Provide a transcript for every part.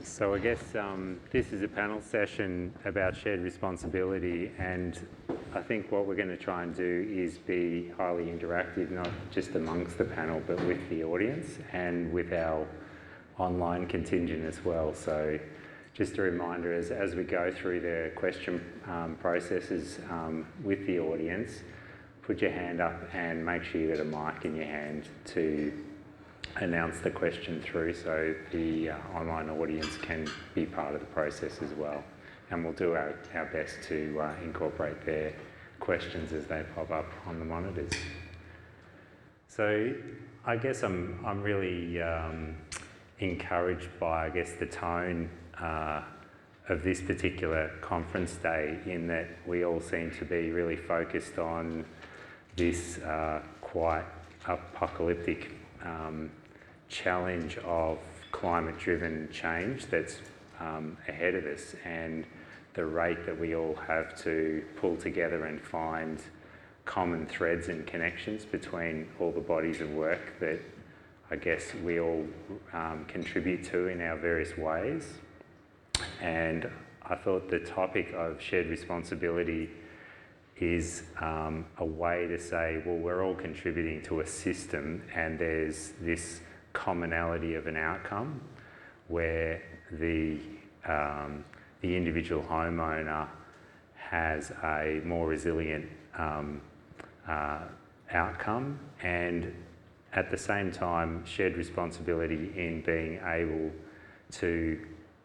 So I guess this is a panel session about shared responsibility, and I think what we're going to try and do is be highly interactive, not just amongst the panel, but with the audience and with our online contingent as well. So just a reminder, as we go through the question processes with the audience, put your hand up and make sure you got a mic in your hand to announce the question through, so the online audience can be part of the process as well. And we'll do our best to incorporate their questions as they pop up on the monitors. So I guess I'm really encouraged by, I guess, the tone of this particular conference day, in that we all seem to be really focused on this quite apocalyptic challenge of climate-driven change that's ahead of us, and the rate that we all have to pull together and find common threads and connections between all the bodies of work that I guess we all contribute to in our various ways. And I thought the topic of shared responsibility is a way to say, well, we're all contributing to a system, and there's this commonality of an outcome where the individual homeowner has a more resilient outcome, and at the same time shared responsibility in being able to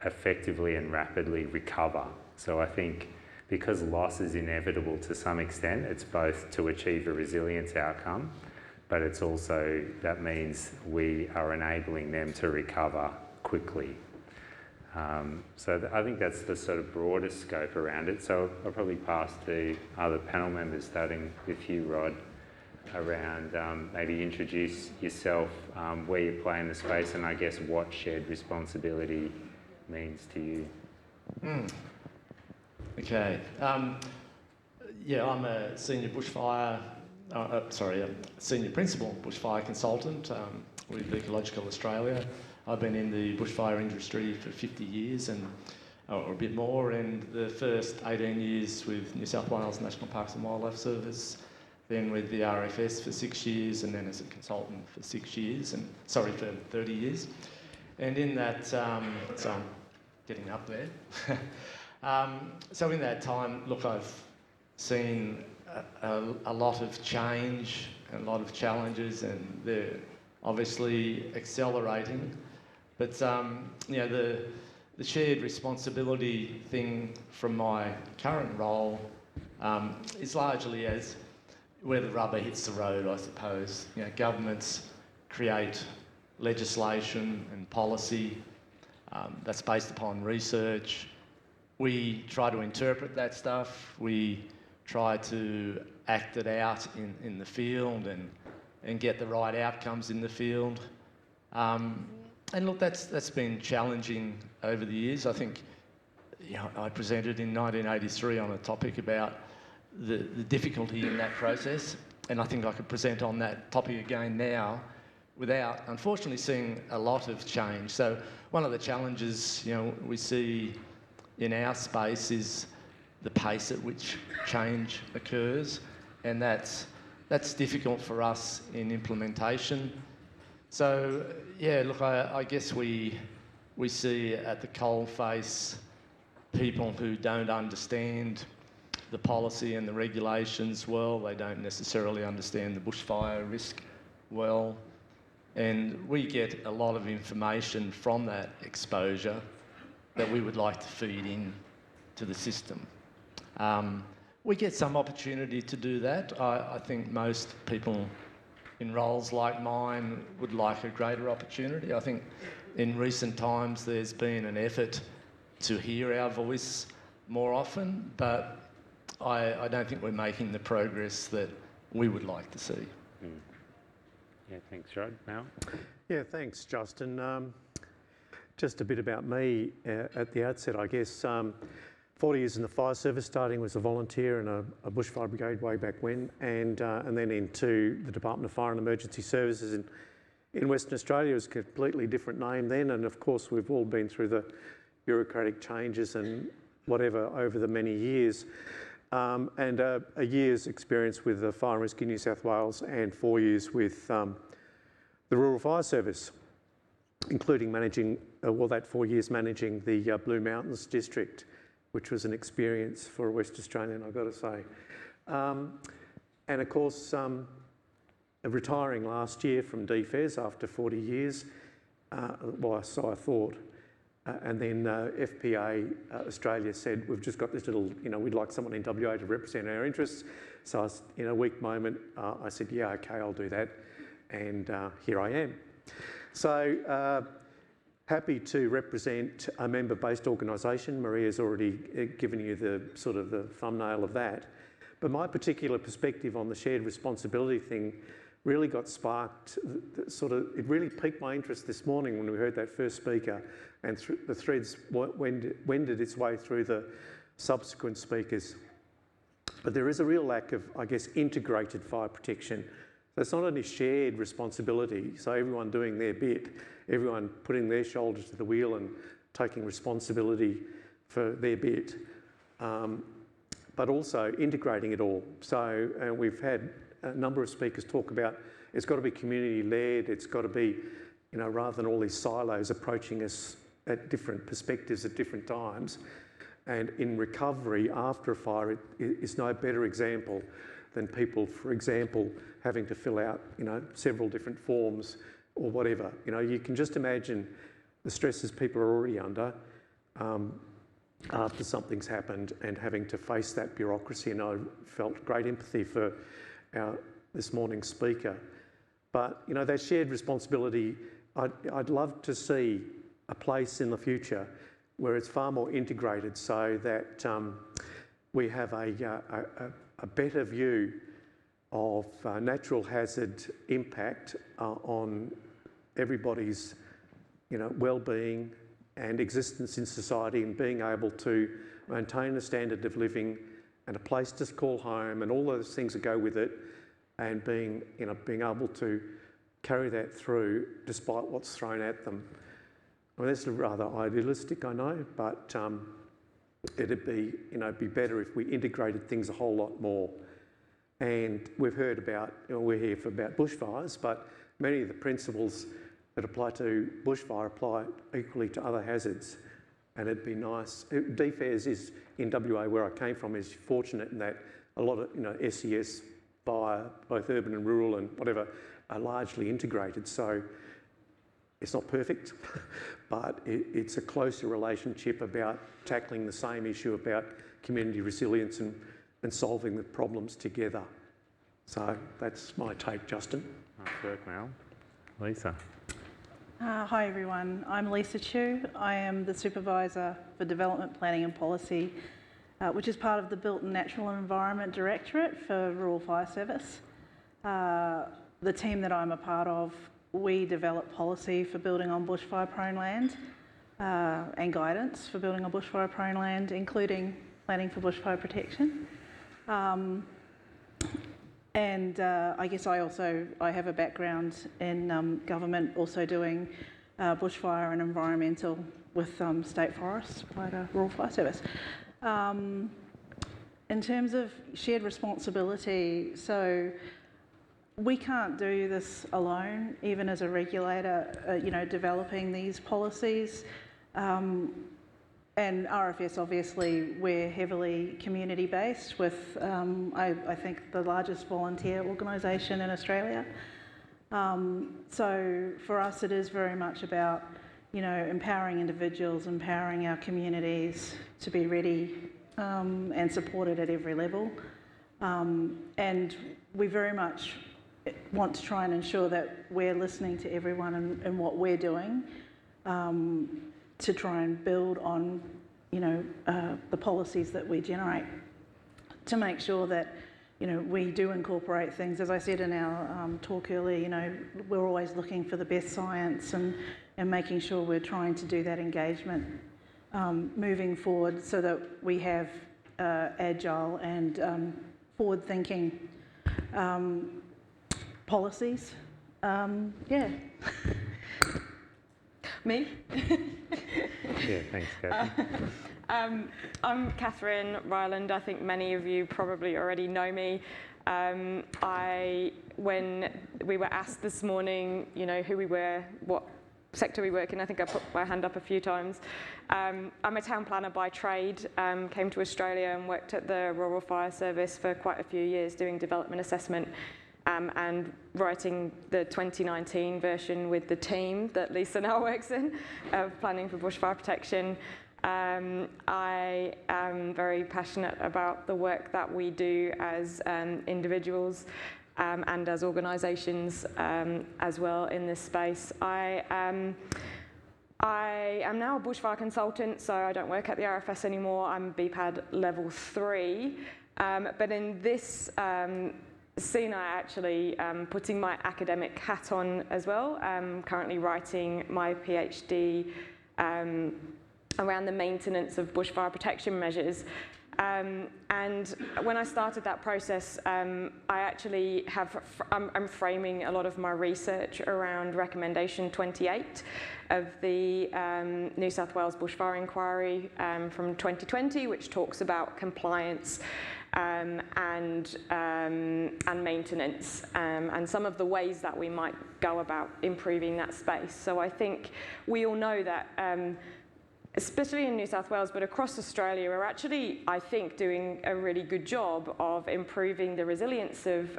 effectively and rapidly recover. So I think because loss is inevitable to some extent, it's both to achieve a resilience outcome, but it's also, that means we are enabling them to recover quickly. So I think that's the sort of broader scope around it. So I'll probably pass to other panel members, starting with you, Rod, around maybe introduce yourself, where you play in the space, and I guess what shared responsibility means to you. Okay. Yeah, I'm a senior senior principal bushfire consultant with Ecological Australia. I've been in the bushfire industry for 50 years or a bit more, and the first 18 years with New South Wales National Parks and Wildlife Service, then with the RFS for 6 years, and then as a consultant for 6 years, for 30 years. And in that, so I'm getting up there. So in that time, look, I've seen a lot of change and a lot of challenges, and they're obviously accelerating. But you know, the shared responsibility thing from my current role is largely as where the rubber hits the road, I suppose. You know, governments create legislation and policy that's based upon research. We try to interpret that stuff. We try to act it out in the field and get the right outcomes in the field. And look, that's been challenging over the years. I think, you know, I presented in 1983 on a topic about the difficulty in that process, and I think I could present on that topic again now without, unfortunately, seeing a lot of change. So one of the challenges, you know, we see in our space is the pace at which change occurs, and that's difficult for us in implementation. So yeah, look, I guess we see at the coalface people who don't understand the policy and the regulations well. They don't necessarily understand the bushfire risk well, and we get a lot of information from that exposure that we would like to feed in to the system. We get some opportunity to do that. I think most people in roles like mine would like a greater opportunity. I think in recent times there's been an effort to hear our voice more often, but I don't think we're making the progress that we would like to see. Yeah, thanks, Rod. Mal? Yeah, thanks, Justin. Just a bit about me at the outset, I guess. 40 years in the fire service, starting as a volunteer in a bushfire brigade way back when, and then into the Department of Fire and Emergency Services in Western Australia, it was a completely different name then, and of course we've all been through the bureaucratic changes and whatever over the many years. And a year's experience with the Fire and Rescue New South Wales and 4 years with the Rural Fire Service, including managing, that 4 years managing the Blue Mountains district, which was an experience for a West Australian, I've got to say. And of course, retiring last year from DFES after 40 years, well, so I thought. And then FPA Australia said, we've just got this little, we'd like someone in WA to represent our interests. So in a weak moment, I said, yeah, okay, I'll do that. And here I am. So happy to represent a member-based organisation. Maria's already given you the sort of the thumbnail of that. But my particular perspective on the shared responsibility thing really got sparked, it really piqued my interest this morning when we heard that first speaker, and the threads wended its way through the subsequent speakers. But there is a real lack of, I guess, integrated fire protection. So it's not only shared responsibility, so everyone doing their bit, everyone putting their shoulder to the wheel and taking responsibility for their bit, but also integrating it all. So we've had a number of speakers talk about it's got to be community-led, it's got to be, rather than all these silos approaching us at different perspectives at different times. And in recovery after a fire, it is no better example than people, for example, having to fill out, several different forms or whatever. You can just imagine the stresses people are already under after something's happened and having to face that bureaucracy. And I felt great empathy for this morning's speaker. But, that shared responsibility, I'd love to see a place in the future where it's far more integrated so that we have a better view of natural hazard impact on everybody's, well-being and existence in society, and being able to maintain a standard of living and a place to call home and all those things that go with it, and being able to carry that through despite what's thrown at them. I mean, that's rather idealistic, I know, but it'd be, be better if we integrated things a whole lot more. And we've heard about, we're here for about bushfires, but many of the principles that apply to bushfire apply equally to other hazards. And it'd be nice. DFES is, in WA, where I came from, is fortunate in that a lot of, SES fire, both urban and rural and whatever, are largely integrated. So it's not perfect, but it's a closer relationship about tackling the same issue about community resilience and solving the problems together. So that's my take, Justin. Nice work, Mel. Lisa. Hi everyone, I'm Lisa Chu. I am the Supervisor for Development Planning and Policy, which is part of the Built and Natural Environment Directorate for Rural Fire Service. The team that I'm a part of, we develop policy for building on bushfire-prone land and guidance for building on bushfire-prone land, including planning for bushfire protection. I guess I have a background in government, also doing bushfire and environmental with state forests by the Rural Fire Service. In terms of shared responsibility, so we can't do this alone, even as a regulator, developing these policies. And RFS, obviously, we're heavily community-based with, I think, the largest volunteer organisation in Australia. So for us, it is very much about, empowering individuals, empowering our communities to be ready and supported at every level. And we very much want to try and ensure that we're listening to everyone and what we're doing to try and build on, the policies that we generate to make sure that, we do incorporate things. As I said in our talk earlier, we're always looking for the best science and making sure we're trying to do that engagement moving forward so that we have agile and forward-thinking policies Yeah. Me? Yeah, thanks, Kathy. I'm Catherine Ryland. I think many of you probably already know me. When we were asked this morning, you know, who we were, what sector we work in, I think I put my hand up a few times. I'm a town planner by trade, came to Australia and worked at the Rural Fire Service for quite a few years doing development assessment and writing the 2019 version with the team that Lisa now works in of planning for bushfire protection. I am very passionate about the work that we do as individuals and as organisations as well in this space. I am now a bushfire consultant, so I don't work at the RFS anymore. I'm BPAD level 3, but in this scene I actually putting my academic hat on as well. I'm currently writing my PhD around the maintenance of bushfire protection measures. And when I started that process, I'm framing a lot of my research around recommendation 28 of the New South Wales Bushfire Inquiry from 2020, which talks about compliance and maintenance and some of the ways that we might go about improving that space. So I think we all know that especially in New South Wales, but across Australia, we're actually, I think, doing a really good job of improving the resilience of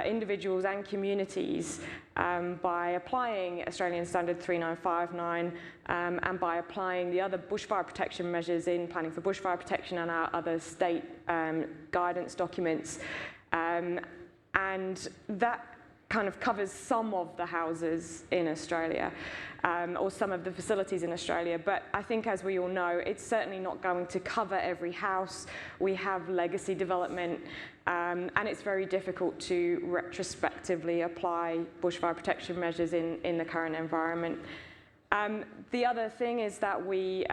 individuals and communities by applying Australian Standard 3959 and by applying the other bushfire protection measures in planning for bushfire protection and our other state guidance documents. And that kind of covers some of the houses in Australia or some of the facilities in Australia. But I think, as we all know, it's certainly not going to cover every house. We have legacy development and it's very difficult to retrospectively apply bushfire protection measures in the current environment. The other thing is that we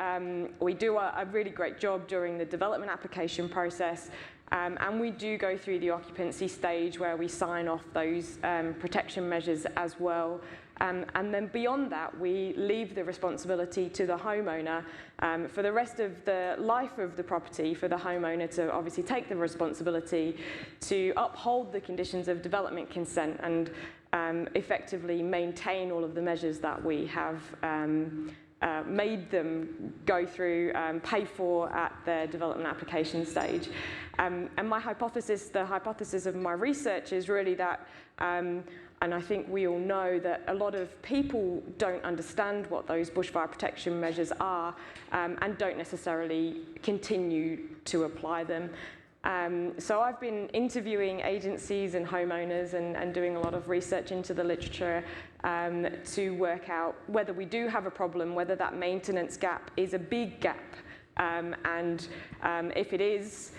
do a really great job during the development application process. And we do go through the occupancy stage where we sign off those protection measures as well. And then beyond that, we leave the responsibility to the homeowner for the rest of the life of the property, for the homeowner to obviously take the responsibility to uphold the conditions of development consent and effectively maintain all of the measures that we have made them go through, pay for at the development application stage. And my hypothesis, the hypothesis of my research is really that, and I think we all know that a lot of people don't understand what those bushfire protection measures are and don't necessarily continue to apply them. So I've been interviewing agencies and homeowners and doing a lot of research into the literature to work out whether we do have a problem, whether that maintenance gap is a big gap, and if it is,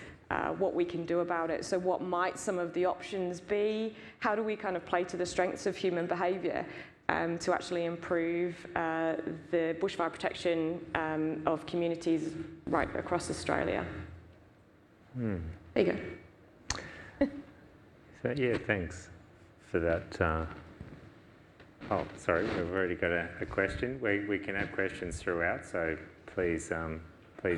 what we can do about it. So what might some of the options be? How do we kind of play to the strengths of human behaviour to actually improve the bushfire protection of communities right across Australia? There you go. So, yeah, thanks for that. Oh, sorry, we've already got a question. We can have questions throughout, so please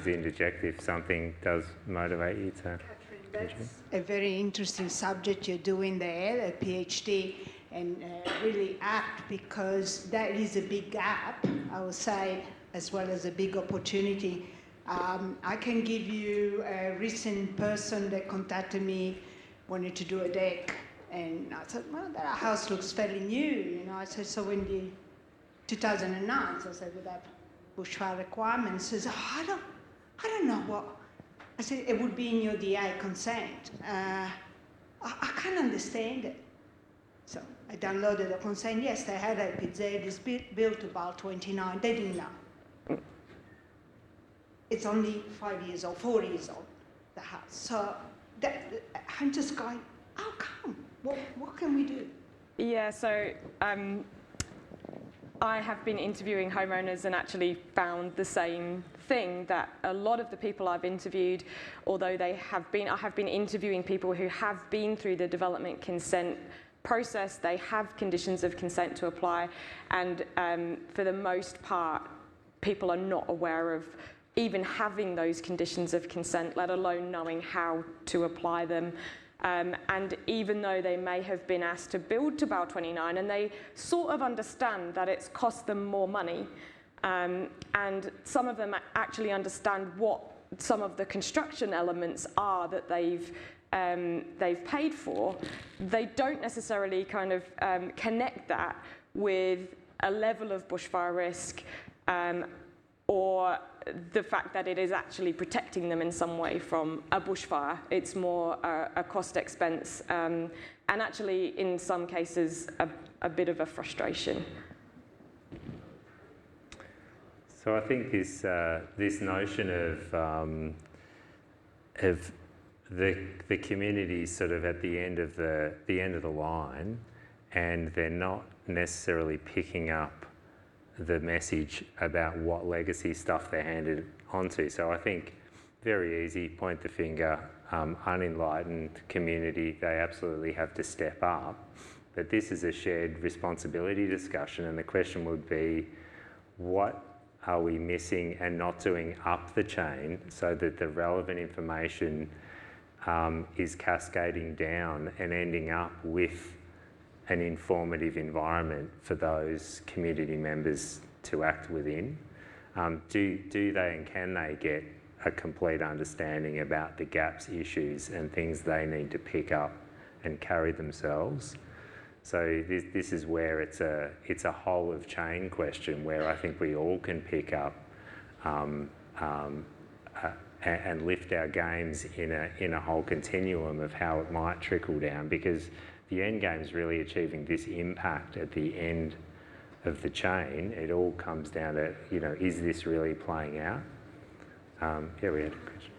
interject if something does motivate you to. Catherine, that's a very interesting subject you're doing there, a PhD, and really apt, because that is a big gap, I would say, as well as a big opportunity. I can give you a recent person that contacted me, wanted to do a deck, and I said, well, that house looks fairly new, you know. I said, so when the 2009, so I said, with that bushfire requirements, he says, oh, I don't know what. I said, it would be in your DI consent. I can't understand it. So I downloaded the consent. Yes, they had a PZ. It's built about 29. They didn't know. It's only 5 years old, 4 years old, the house. So I'm just going, how come? What can we do? Yeah, so I have been interviewing homeowners and actually found the same thing, that a lot of the people I've interviewed, although I have been interviewing people who have been through the development consent process, they have conditions of consent to apply, and for the most part, people are not aware of even having those conditions of consent, let alone knowing how to apply them. And even though they may have been asked to build to BAL 29, and they sort of understand that it's cost them more money, and some of them actually understand what some of the construction elements are that they've paid for, they don't necessarily kind of connect that with a level of bushfire risk or the fact that it is actually protecting them in some way from a bushfire. It's more a cost expense and actually in some cases a bit of a frustration. So I think this notion of the community sort of at the end of the line, and they're not necessarily picking up the message about what legacy stuff they're handed onto. So I think very easy, point the finger, unenlightened community, they absolutely have to step up. But this is a shared responsibility discussion, and the question would be, what are we missing and not doing up the chain so that the relevant information is cascading down and ending up with an informative environment for those community members to act within? Do they and can they get a complete understanding about the gaps, issues and things they need to pick up and carry themselves? So this is where it's a whole of chain question where I think we all can pick up and lift our games in a whole continuum of how it might trickle down, because the end game is really achieving this impact at the end of the chain. It all comes down to, is this really playing out? Yeah, we had a question.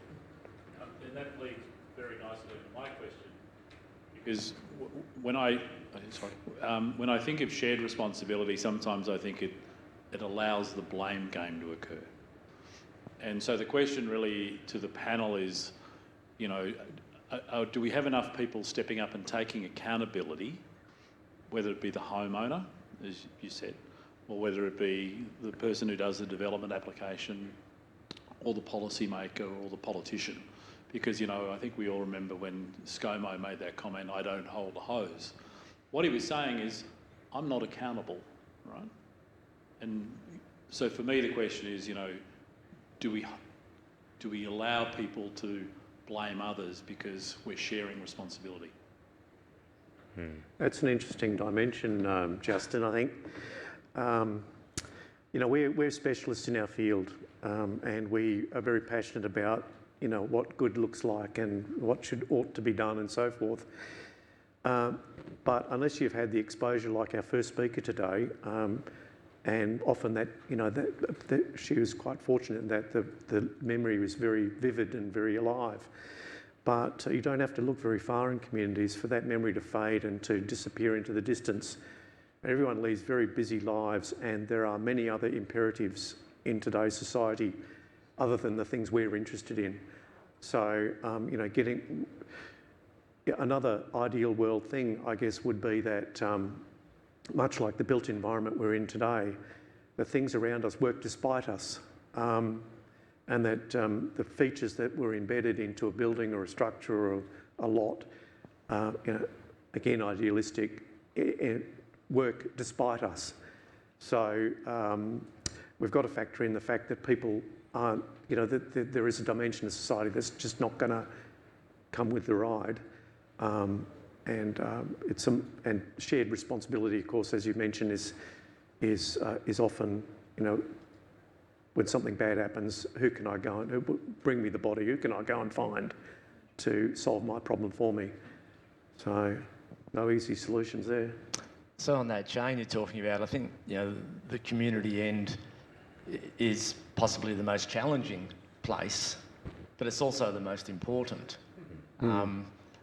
And that leads very nicely to my question, because when I think of shared responsibility, sometimes I think it allows the blame game to occur. And so the question really to the panel is, do we have enough people stepping up and taking accountability, whether it be the homeowner, as you said, or whether it be the person who does the development application, or the policymaker, or the politician? Because, I think we all remember when ScoMo made that comment, "I don't hold the hose." What he was saying is, I'm not accountable, right? And so for me, the question is, do we allow people to blame others because we're sharing responsibility? That's an interesting dimension, Justin. I think, we're specialists in our field, and we are very passionate about, what good looks like and what ought to be done and so forth. But unless you've had the exposure like our first speaker today, and often that, that she was quite fortunate in that the memory was very vivid and very alive. But you don't have to look very far in communities for that memory to fade and to disappear into the distance. Everyone leads very busy lives, and there are many other imperatives in today's society other than the things we're interested in. So, getting another ideal world thing, I guess, would be that much like the built environment we're in today, the things around us work despite us, and that the features that were embedded into a building or a structure or a lot, again, idealistic, work despite us. So we've got to factor in the fact that people aren't, that there is a dimension of society that's just not going to come with the ride. And shared responsibility, of course, as you mentioned, is often, when something bad happens, who can I go and bring me the body? Who can I go and find to solve my problem for me? So, no easy solutions there. So on that chain you're talking about, I think the community end is possibly the most challenging place, but it's also the most important.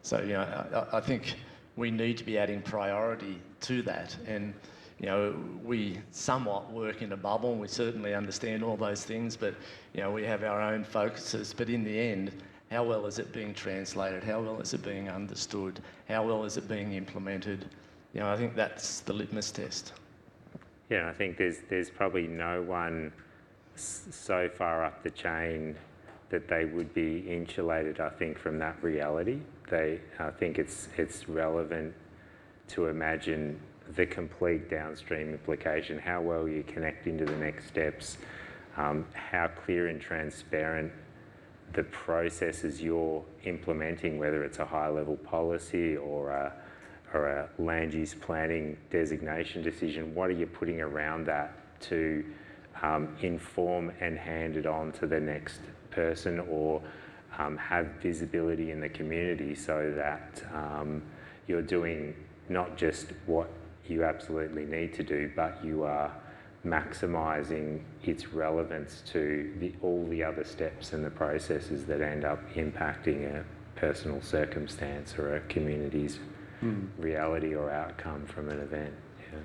So I think we need to be adding priority to that, and we somewhat work in a bubble, and we certainly understand all those things, but we have our own focuses. But in the end, how well is it being translated? How well is it being understood? How well is it being implemented? I think that's the litmus test. Yeah, I think there's probably no one so far up the chain that they would be insulated, I think, from that reality. I think it's relevant to imagine the complete downstream implication, how well you connect into the next steps, how clear and transparent the processes you're implementing, whether it's a high-level policy or a land use planning designation decision, what are you putting around that to inform and hand it on to the next person, or have visibility in the community so that you're doing not just what you absolutely need to do, but you are maximising its relevance to all the other steps and the processes that end up impacting a personal circumstance or a community's reality or outcome from an event. Yeah.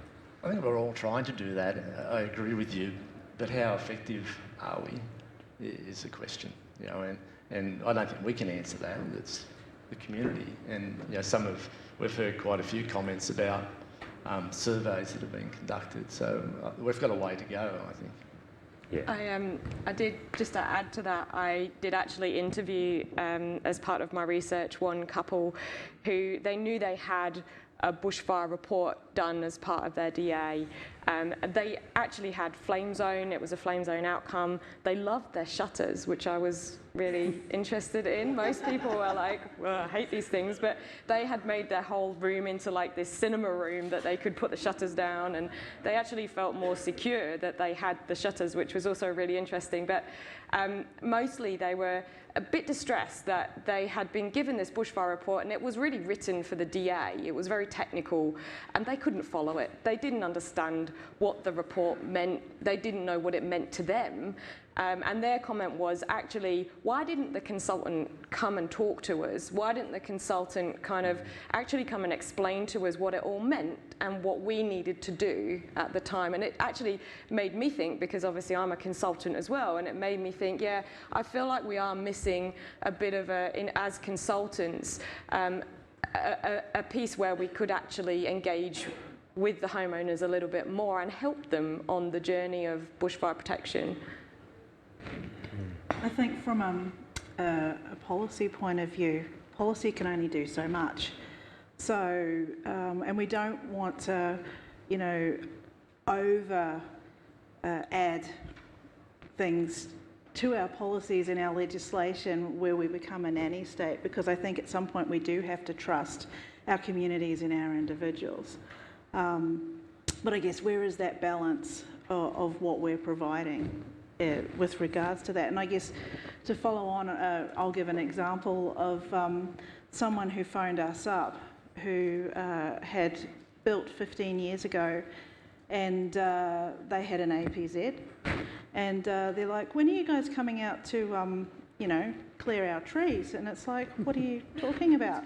I think we're all trying to do that. I agree with you, but how effective are we is the question. And I don't think we can answer that. It's the community, and we've heard quite a few comments about surveys that have been conducted. So we've got a way to go, I think. Yeah. I did, just to add to that, I did actually interview, as part of my research, one couple who they knew they had a bushfire report done as part of their DA. They actually had flame zone. It was a flame zone outcome. They loved their shutters, which I was really interested in. Most people were like, well, I hate these things, but they had made their whole room into like this cinema room that they could put the shutters down, and they actually felt more secure that they had the shutters, which was also really interesting. But mostly they were a bit distressed that they had been given this bushfire report, and it was really written for the DA. It was very technical, and they couldn't follow it. They didn't understand what the report meant. They didn't know what it meant to them. And their comment was, actually, why didn't the consultant come and talk to us? Why didn't the consultant kind of actually come and explain to us what it all meant and what we needed to do at the time? And it actually made me think, because obviously I'm a consultant as well, and it made me think, yeah, I feel like we are missing a bit of as consultants, a piece where we could actually engage with the homeowners a little bit more and help them on the journey of bushfire protection. I think from a policy point of view, policy can only do so much. So, and we don't want to, add things to our policies and our legislation where we become a nanny state, because I think at some point we do have to trust our communities and our individuals. But I guess where is that balance of what we're providing with regards to that? And I guess to follow on, I'll give an example of someone who phoned us up who had built 15 years ago, and they had an APZ, and they're like, when are you guys coming out to clear our trees? And it's like, what are you talking about?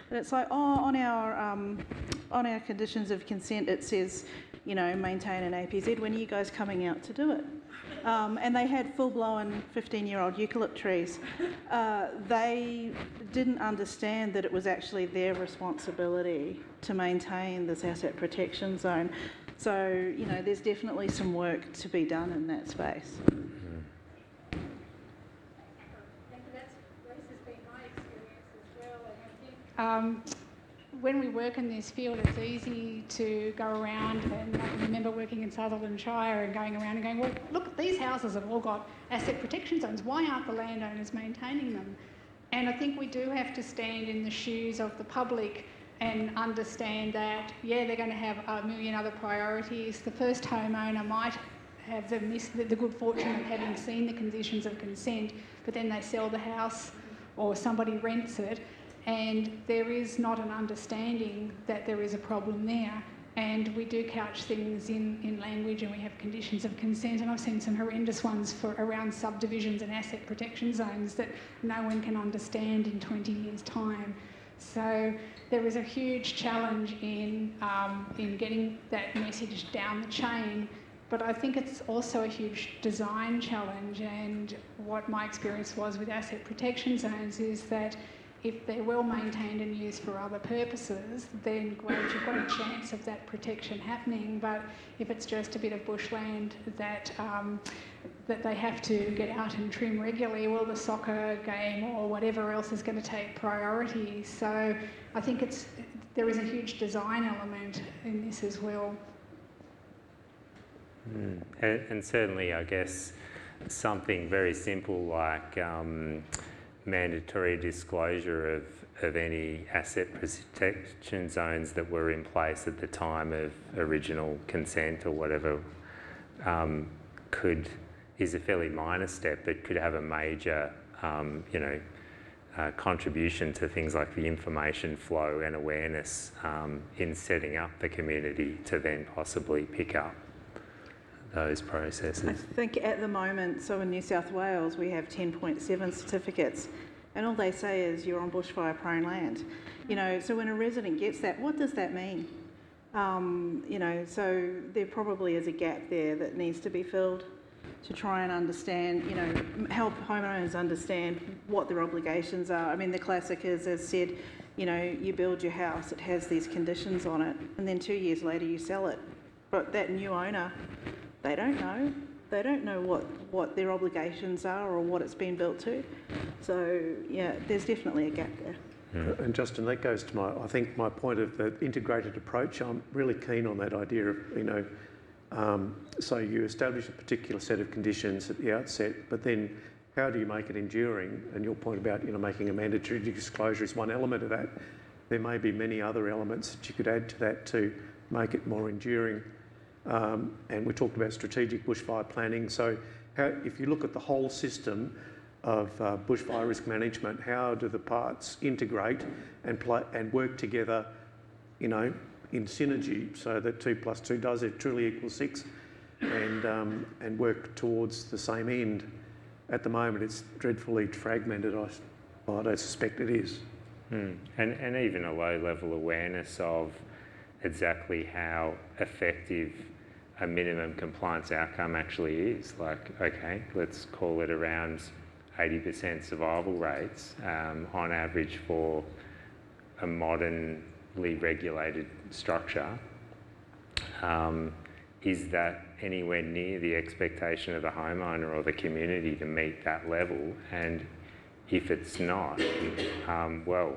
And it's like, on our conditions of consent it says, maintain an APZ. When are you guys coming out to do it? And they had full-blown 15-year-old eucalypt trees. They didn't understand that it was actually their responsibility to maintain this asset protection zone. So, there's definitely some work to be done in that space. When we work in this field, it's easy to go around, and I can remember working in Sutherland Shire and going around and going, well, look, these houses have all got asset protection zones. Why aren't the landowners maintaining them? And I think we do have to stand in the shoes of the public and understand that, yeah, they're going to have a million other priorities. The first homeowner might have the good fortune of having seen the conditions of consent, but then they sell the house or somebody rents it, and there is not an understanding that there is a problem there. And we do couch things in language, and we have conditions of consent, and I've seen some horrendous ones around subdivisions and asset protection zones that no one can understand in 20 years' time. So there is a huge challenge in getting that message down the chain, but I think it's also a huge design challenge. And what my experience was with asset protection zones is that if they're well maintained and used for other purposes, then great, you've got a chance of that protection happening. But if it's just a bit of bushland that that they have to get out and trim regularly, well, the soccer game or whatever else is going to take priority. So I think there is a huge design element in this as well. And certainly, I guess, something very simple like mandatory disclosure of any asset protection zones that were in place at the time of original consent or whatever is a fairly minor step, but could have a major, contribution to things like the information flow and awareness in setting up the community to then possibly pick up those processes. I think at the moment, so in New South Wales, we have 10.7 certificates, and all they say is you're on bushfire prone land. So when a resident gets that, what does that mean? So there probably is a gap there that needs to be filled to try and understand, help homeowners understand what their obligations are. I mean, the classic is, as said, you build your house, it has these conditions on it, and then 2 years later you sell it. But that new owner, they don't know. They don't know what their obligations are or what it's been built to. So, yeah, there's definitely a gap there. And Justin, that goes to my point of the integrated approach. I'm really keen on that idea of, so you establish a particular set of conditions at the outset, but then how do you make it enduring? And your point about, making a mandatory disclosure is one element of that. There may be many other elements that you could add to that to make it more enduring. And we talked about strategic bushfire planning. So if you look at the whole system of bushfire risk management, how do the parts integrate and work together, in synergy, so that 2 + 2 does it truly equals 6, and work towards the same end. At the moment, it's dreadfully fragmented. I suspect it is. And even a low level awareness of exactly how effective a minimum compliance outcome actually is. Like, okay, let's call it around 80% survival rates on average for a modernly regulated structure. Is that anywhere near the expectation of the homeowner or the community to meet that level? And if it's not, well,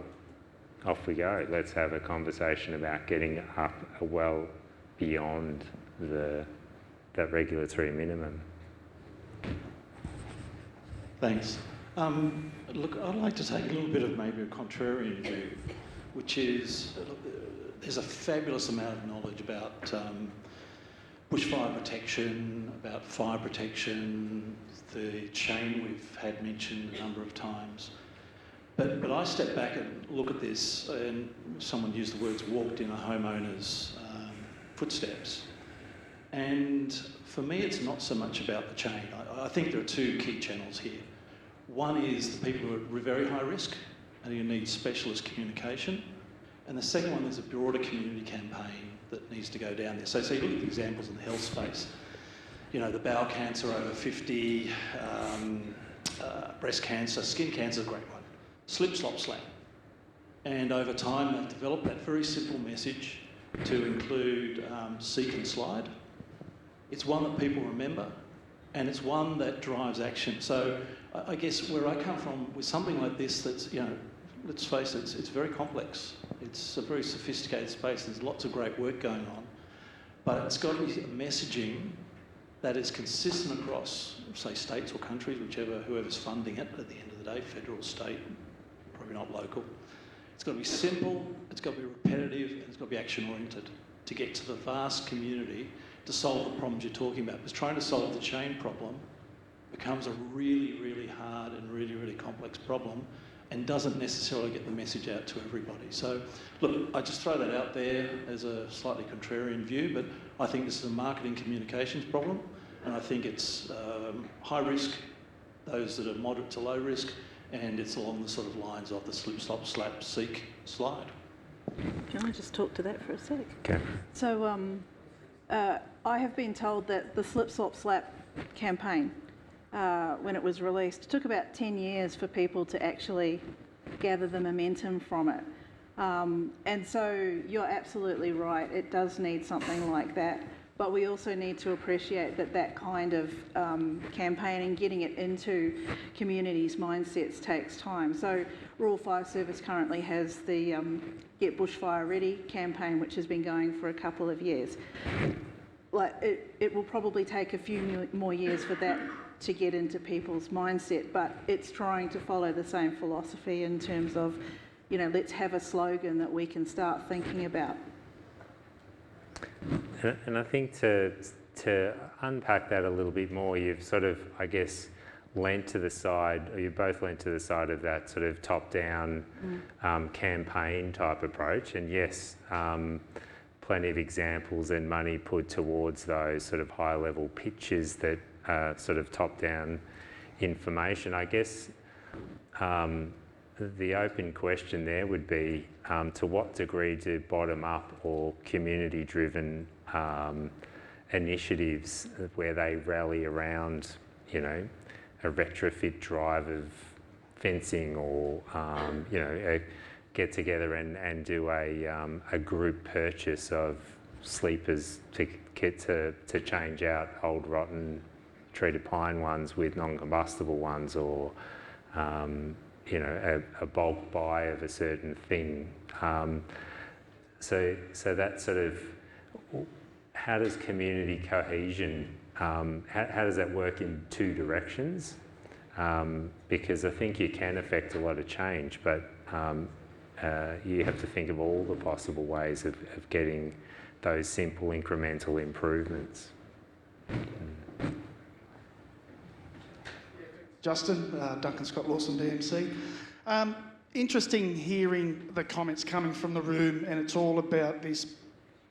off we go. Let's have a conversation about getting up well beyond that regulatory minimum. Thanks. Look, I'd like to take a little bit of maybe a contrarian view, which is there's a fabulous amount of knowledge about bushfire protection, about fire protection, the chain we've had mentioned a number of times. But I step back and look at this, and someone used the words walked in a homeowner's footsteps. And for me, it's not so much about the chain. I think there are two key channels here. One is the people who are very high risk and who need specialist communication. And the second one is a broader community campaign that needs to go down there. So you look at the examples in the health space. The bowel cancer over 50, breast cancer, skin cancer is a great one. Slip, slop, slap. And over time, they've developed that very simple message to include seek and slide. It's one that people remember, and it's one that drives action. So I guess where I come from with something like this that's, let's face it, it's very complex. It's a very sophisticated space. There's lots of great work going on. But it's got to be a messaging that is consistent across, say, states or countries, whoever's funding it at the end of the day, federal, state, probably not local. It's got to be simple, it's got to be repetitive, and it's got to be action-oriented to get to the vast community to solve the problems you're talking about. Because trying to solve the chain problem becomes a really, really hard and really, really complex problem and doesn't necessarily get the message out to everybody. So, look, I just throw that out there as a slightly contrarian view, but I think this is a marketing communications problem, and I think it's high risk, those that are moderate to low risk, and it's along the sort of lines of the slip, slop, slap, seek, slide. Can I just talk to that for a sec? Okay. So I have been told that the slip, slop, slap campaign, when it was released, it took about 10 years for people to actually gather the momentum from it. And so you're absolutely right, it does need something like that. But we also need to appreciate that that kind of campaigning, getting it into communities' mindsets takes time. So Rural Fire Service currently has the Get Bushfire Ready campaign, which has been going for a couple of years. Like it will probably take a few more years for that to get into people's mindset, but it's trying to follow the same philosophy in terms of, you know, let's have a slogan that we can start thinking about. And I think to unpack that a little bit more, you've sort of, I guess, leant to the side, or you both leant to the side of that sort of top-down campaign type approach. And yes, plenty of examples and money put towards those sort of high-level pitches that are sort of top-down information. I guess the open question there would be, to what degree do bottom-up or community-driven initiatives where they rally around, you know, a retrofit drive of fencing, or you know, get together and do a group purchase of sleepers to get to change out old rotten treated pine ones with non-combustible ones, or you know, a bulk buy of a certain thing. So that sort of, how does community cohesion, how does that work in two directions? Because I think you can affect a lot of change, but you have to think of all the possible ways of getting those simple incremental improvements. Justin, Duncan Scott Lawson, DMC. Interesting hearing the comments coming from the room, and it's all about this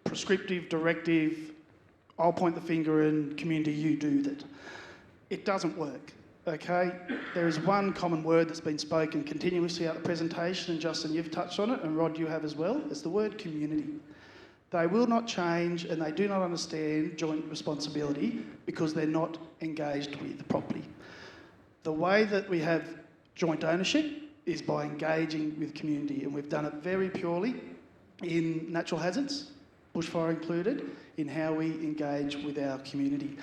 prescriptive, directive, I'll point the finger and community, you do that. It doesn't work, okay? There is one common word that's been spoken continuously out the presentation, and Justin, you've touched on it, and Rod, you have as well. It's the word community. They will not change, and they do not understand joint responsibility because they're not engaged with properly. The way that we have joint ownership is by engaging with community, and we've done it very purely in natural hazards, bushfire included, in how we engage with our community.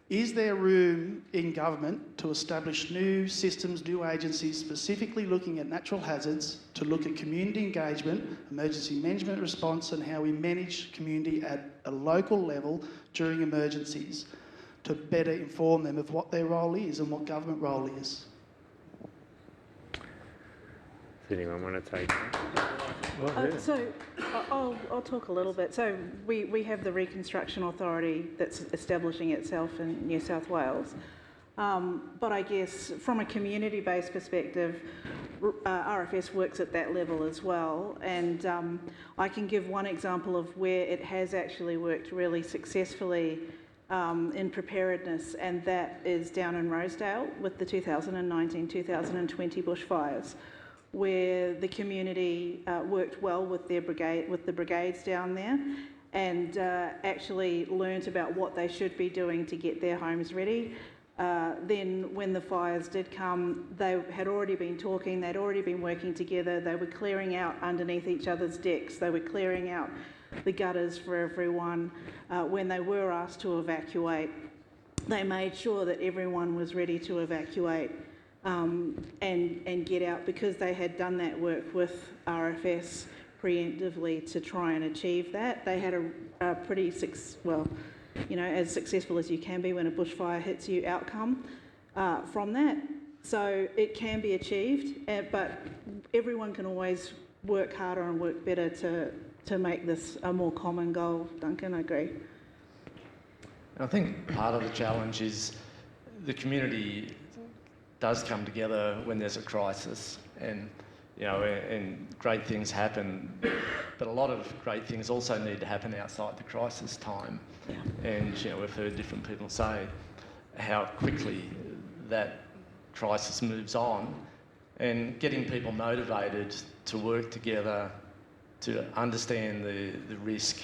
Is there room in government to establish new systems, new agencies specifically looking at natural hazards, to look at community engagement, emergency management response, and how we manage community at a local level during emergencies, to better inform them of what their role is and what government role is? Does anyone want to take that? So I'll talk a little bit. So we have the Reconstruction Authority that's establishing itself in New South Wales. But I guess from a community-based perspective, RFS works at that level as well. And I can give one example of where it has actually worked really successfully in preparedness, and that is down in Rosedale with the 2019-2020 bushfires, where the community worked well with the brigades down there, and actually learnt about what they should be doing to get their homes ready. Then when the fires did come, they had already been talking, they'd already been working together, they were clearing out underneath each other's decks, they were clearing out the gutters for everyone. When they were asked to evacuate, they made sure that everyone was ready to evacuate and get out, because they had done that work with RFS preemptively to try and achieve that. They had a pretty, you know, as successful as you can be when a bushfire hits you outcome from that. So it can be achieved, but everyone can always work harder and work better to make this a more common goal. Duncan, I agree. I think part of the challenge is the community does come together when there's a crisis, and you know, and great things happen, but a lot of great things also need to happen outside the crisis time. Yeah. And you know, we've heard different people say how quickly that crisis moves on, and getting people motivated to work together to understand the risk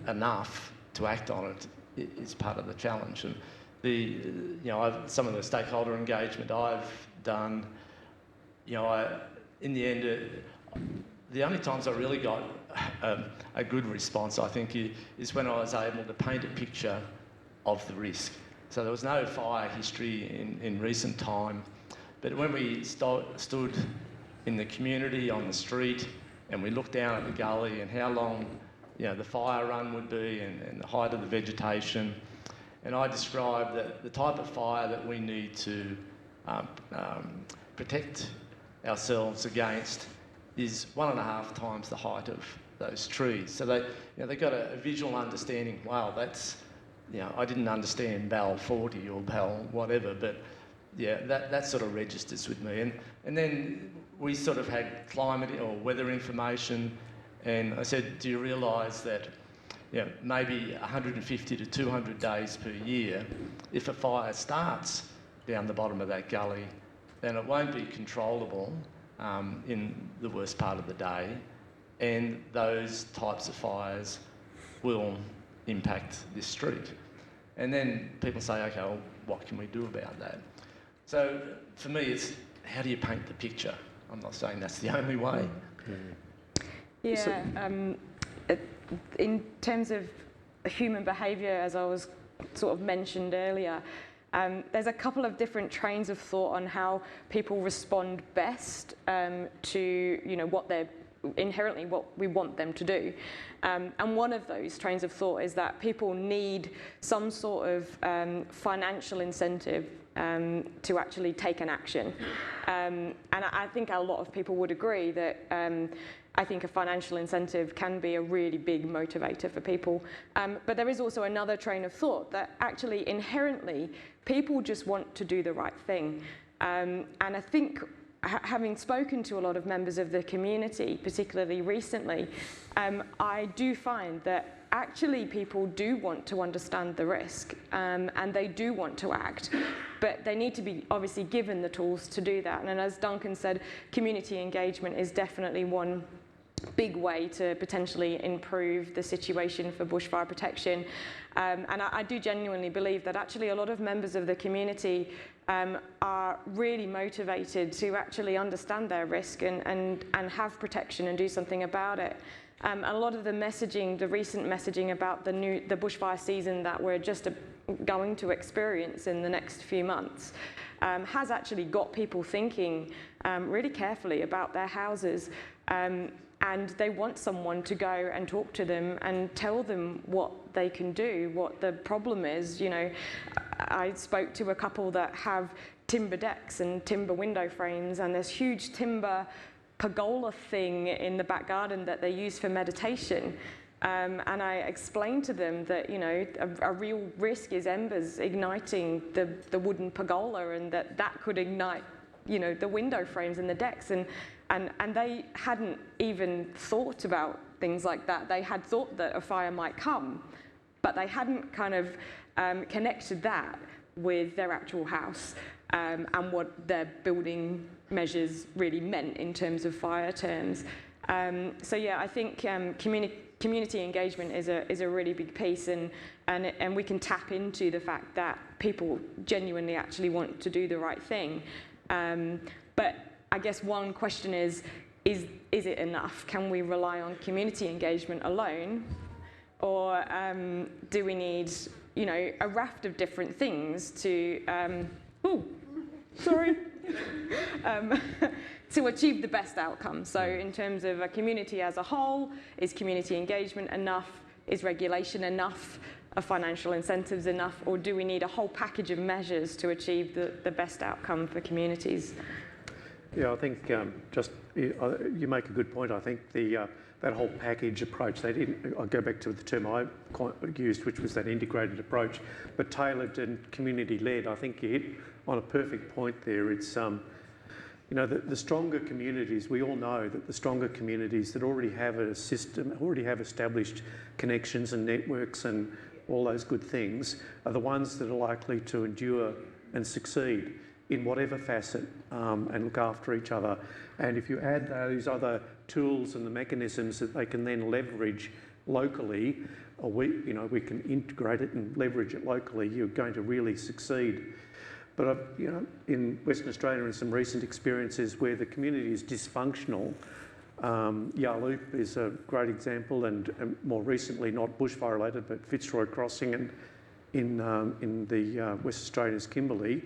enough to act on it is part of the challenge. And some of the stakeholder engagement I've done, you know, in the end, the only times I really got a good response, I think, is when I was able to paint a picture of the risk. So there was no fire history in recent time, but when we stood in the community, on the street, and we looked down at the gully and how long the fire run would be and the height of the vegetation, and I described that the type of fire that we need to protect ourselves against is 1.5 times the height of those trees. So they got a visual understanding. Wow, that's I didn't understand BAL 40 or BAL whatever, but that sort of registers with me. And then we sort of had climate or weather information, and I said, do you realise that maybe 150 to 200 days per year, if a fire starts down the bottom of that gully, then it won't be controllable in the worst part of the day, and those types of fires will impact this street. And then people say, okay, well, what can we do about that? So for me, it's how do you paint the picture? I'm not saying that's the only way. Yeah, in terms of human behaviour, as I was sort of mentioned earlier, there's a couple of different trains of thought on how people respond best to what they're inherently what we want them to do. And one of those trains of thought is that people need some sort of financial incentive to actually take an action. And I think a lot of people would agree that I think a financial incentive can be a really big motivator for people. But there is also another train of thought that actually inherently people just want to do the right thing. And I think having spoken to a lot of members of the community, particularly recently, I do find that actually people do want to understand the risk and they do want to act, but they need to be obviously given the tools to do that. And as Duncan said, community engagement is definitely one big way to potentially improve the situation for bushfire protection. And I do genuinely believe that actually a lot of members of the community are really motivated to actually understand their risk and have protection and do something about it. And a lot of the messaging, the recent messaging about the bushfire season that we're just going to experience in the next few months has actually got people thinking really carefully about their houses. And they want someone to go and talk to them and tell them what they can do, what the problem is. I spoke to a couple that have timber decks and timber window frames and this huge timber pergola thing in the back garden that they use for meditation. And I explained to them that, a real risk is embers igniting the wooden pergola, and that could ignite, the window frames and the decks. And they hadn't even thought about things like that. They had thought that a fire might come, but they hadn't kind of connected that with their actual house and what their building measures really meant in terms of fire terms. So yeah, I think community engagement is a really big piece, and we can tap into the fact that people genuinely actually want to do the right thing. But I guess one question is it enough? Can we rely on community engagement alone? Or do we need, a raft of different things to, to achieve the best outcome? So in terms of a community as a whole, is community engagement enough? Is regulation enough? Are financial incentives enough? Or do we need a whole package of measures to achieve the best outcome for communities? Yeah, I think you make a good point. I think that whole package approach, I'll go back to the term I used, which was that integrated approach, but tailored and community-led. I think you hit on a perfect point there. It's, the stronger communities, we all know that the stronger communities that already have a system, already have established connections and networks and all those good things, are the ones that are likely to endure and succeed in whatever facet and look after each other. And if you add those other tools and the mechanisms that they can then leverage locally, or we can integrate it and leverage it locally, you're going to really succeed. But in Western Australia, in some recent experiences where the community is dysfunctional, Yarloop is a great example, and more recently, not bushfire related, but Fitzroy Crossing and in the West Australia's Kimberley.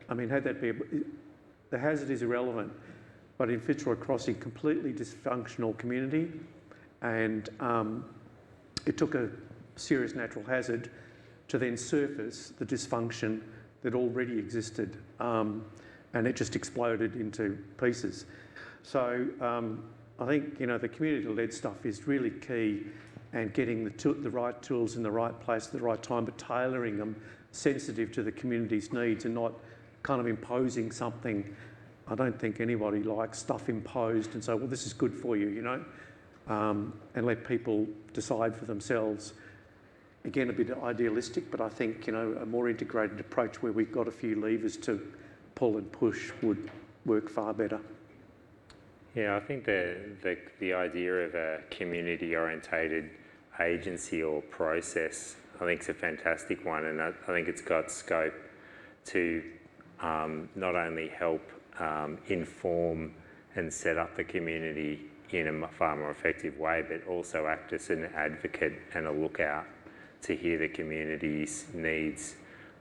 I mean, had that be the hazard is irrelevant, but in Fitzroy Crossing, completely dysfunctional community, and it took a serious natural hazard to then surface the dysfunction that already existed, and it just exploded into pieces. So I think the community-led stuff is really key, and getting the right tools in the right place at the right time, but tailoring them sensitive to the community's needs and not kind of imposing something. I don't think anybody likes stuff imposed and say, well, this is good for you, and let people decide for themselves. Again, a bit idealistic, but I think, a more integrated approach where we've got a few levers to pull and push would work far better. Yeah, I think the idea of a community-orientated agency or process, I think, is a fantastic one, and I think it's got scope to not only help inform and set up the community in a far more effective way, but also act as an advocate and a lookout to hear the community's needs,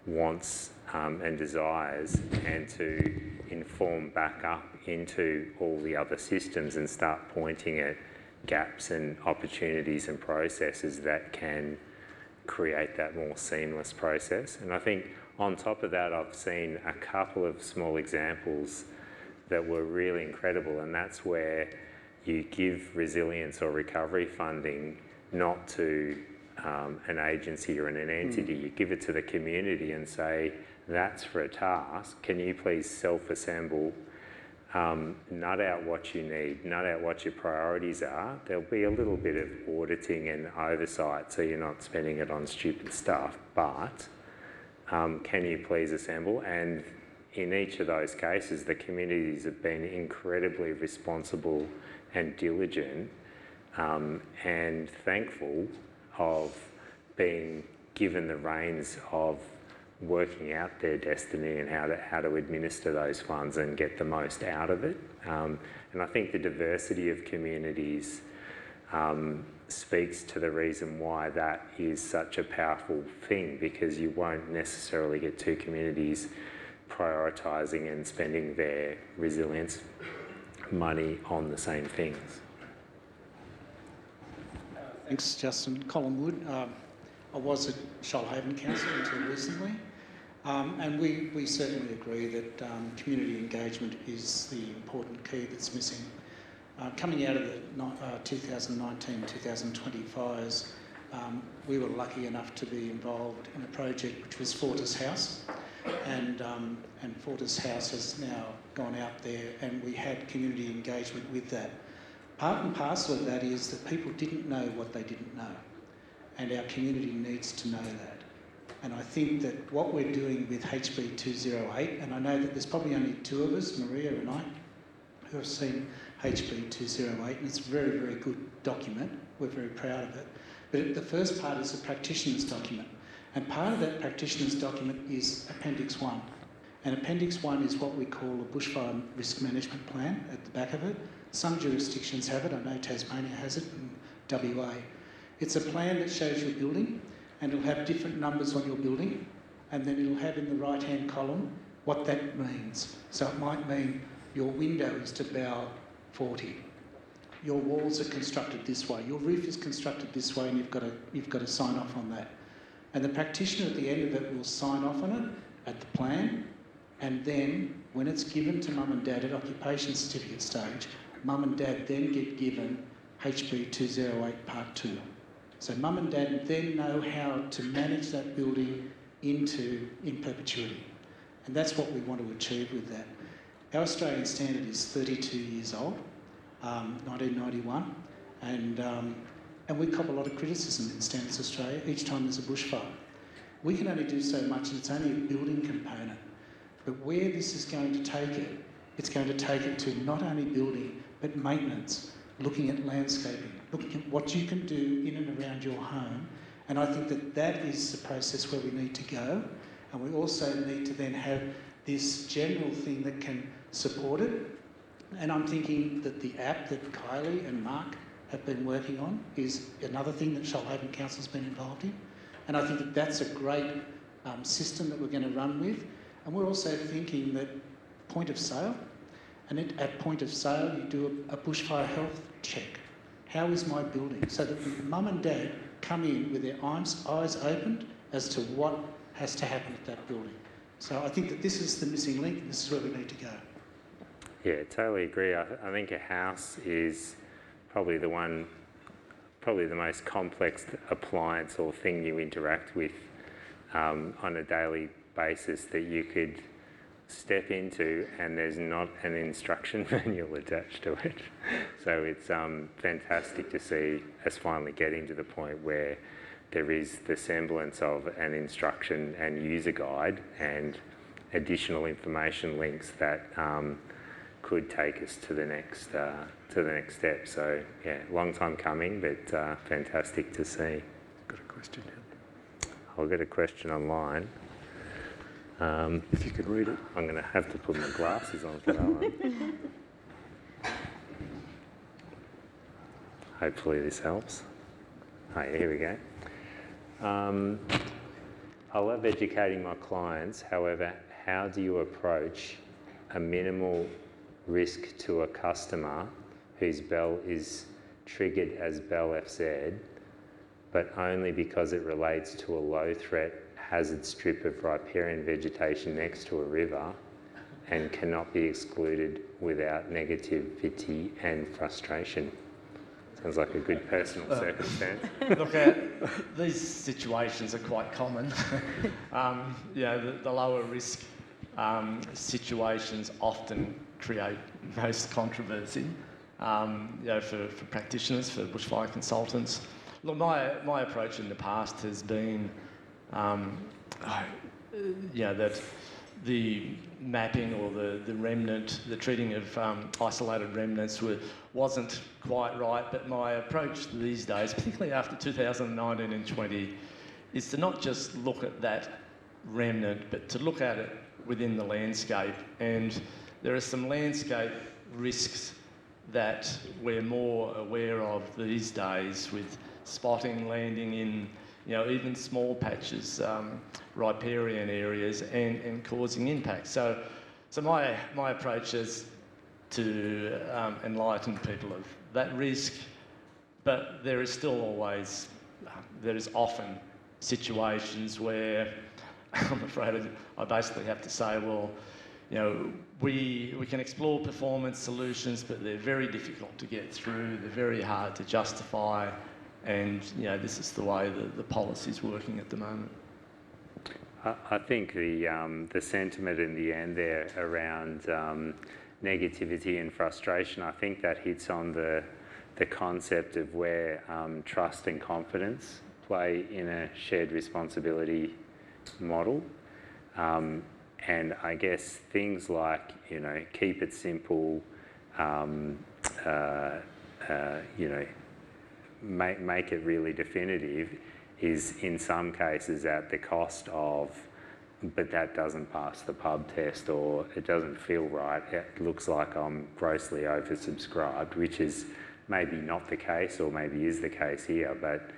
wants and desires, and to inform back up into all the other systems and start pointing at gaps and opportunities and processes that can create that more seamless process. And I think on top of that, I've seen a couple of small examples that were really incredible, and that's where you give resilience or recovery funding not to an agency or an entity. You give it to the community and say, that's for a task. Can you please self-assemble, nut out what you need, nut out what your priorities are. There'll be a little bit of auditing and oversight, so you're not spending it on stupid stuff, but can you please assemble? And in each of those cases, the communities have been incredibly responsible and diligent and thankful of being given the reins of working out their destiny and how to administer those funds and get the most out of it. And I think the diversity of communities speaks to the reason why that is such a powerful thing, because you won't necessarily get two communities prioritising and spending their resilience money on the same things. Thanks, Justin. Colin Wood. I was at Shoalhaven Council until recently, and we certainly agree that community engagement is the important key that's missing. Coming out of the 2019-2020 fires, we were lucky enough to be involved in a project which was Fortis House, and Fortis House has now gone out there, and we had community engagement with that. Part and parcel of that is that people didn't know what they didn't know, and our community needs to know that. And I think that what we're doing with HB 208, and I know that there's probably only two of us, Maria and I, who have seen HB 208, and it's a very, very good document. We're very proud of it. But the first part is a practitioner's document, and part of that practitioner's document is Appendix 1. And Appendix 1 is what we call a bushfire risk management plan at the back of it. Some jurisdictions have it. I know Tasmania has it, and WA. It's a plan that shows your building, and it'll have different numbers on your building, and then it'll have in the right-hand column what that means. So it might mean your window is to bow 40. Your walls are constructed this way. Your roof is constructed this way, and you've got to sign off on that. And the practitioner at the end of it will sign off on it at the plan, and then when it's given to mum and dad at occupation certificate stage, mum and dad then get given HB 208 Part 2. So mum and dad then know how to manage that building in perpetuity. And that's what we want to achieve with that. Our Australian standard is 32 years old, 1991, and we cop a lot of criticism in Standards Australia each time there's a bushfire. We can only do so much, and it's only a building component. But where this is going to take it, it's going to take it to not only building, but maintenance, looking at landscaping, looking at what you can do in and around your home. And I think that that is the process where we need to go. And we also need to then have this general thing that can support it. And I'm thinking that the app that Kylie and Mark have been working on is another thing that Shoalhaven Council's been involved in. And I think that that's a great system that we're going to run with. And we're also thinking that point of sale, and at point of sale you do a bushfire health check. How is my building? So that the mum and dad come in with their eyes opened as to what has to happen at that building. So I think that this is the missing link, and this is where we need to go. Yeah, totally agree. I think a house is probably the most complex appliance or thing you interact with on a daily basis that you could step into and there's not an instruction manual attached to it. So it's fantastic to see us finally getting to the point where there is the semblance of an instruction and user guide and additional information links that could take us to the next step. So yeah, long time coming, but fantastic to see. Got a question here. I'll get a question online. If you could read it. I'm going to have to put my glasses on for that one. Hopefully this helps. Oh, yeah, here we go. I love educating my clients. However, how do you approach a minimal risk to a customer whose bell is triggered as Bell FZ, but only because it relates to a low threat hazard strip of riparian vegetation next to a river and cannot be excluded without negativity and frustration? Sounds like a good personal circumstance. Look, these situations are quite common. The lower risk situations often create most controversy. For practitioners, for bushfire consultants. Look, my approach in the past has been, that the mapping or the remnant, the treating of isolated remnants wasn't quite right. But my approach these days, particularly after 2019 and 20, is to not just look at that remnant, but to look at it within the landscape. And there are some landscape risks that we're more aware of these days, with spotting, landing in, even small patches, riparian areas, and causing impact. So my approach is to enlighten people of that risk, but there is still always, there is often situations where I'm afraid I basically have to say, well, we can explore performance solutions, but they're very difficult to get through. They're very hard to justify, and this is the way the policy's working at the moment. I think the sentiment in the end there around negativity and frustration, I think that hits on the concept of where trust and confidence play in a shared responsibility model. And I guess things like, keep it simple, make it really definitive is in some cases at the cost of, but that doesn't pass the pub test, or it doesn't feel right, it looks like I'm grossly oversubscribed, which is maybe not the case, or maybe is the case here, but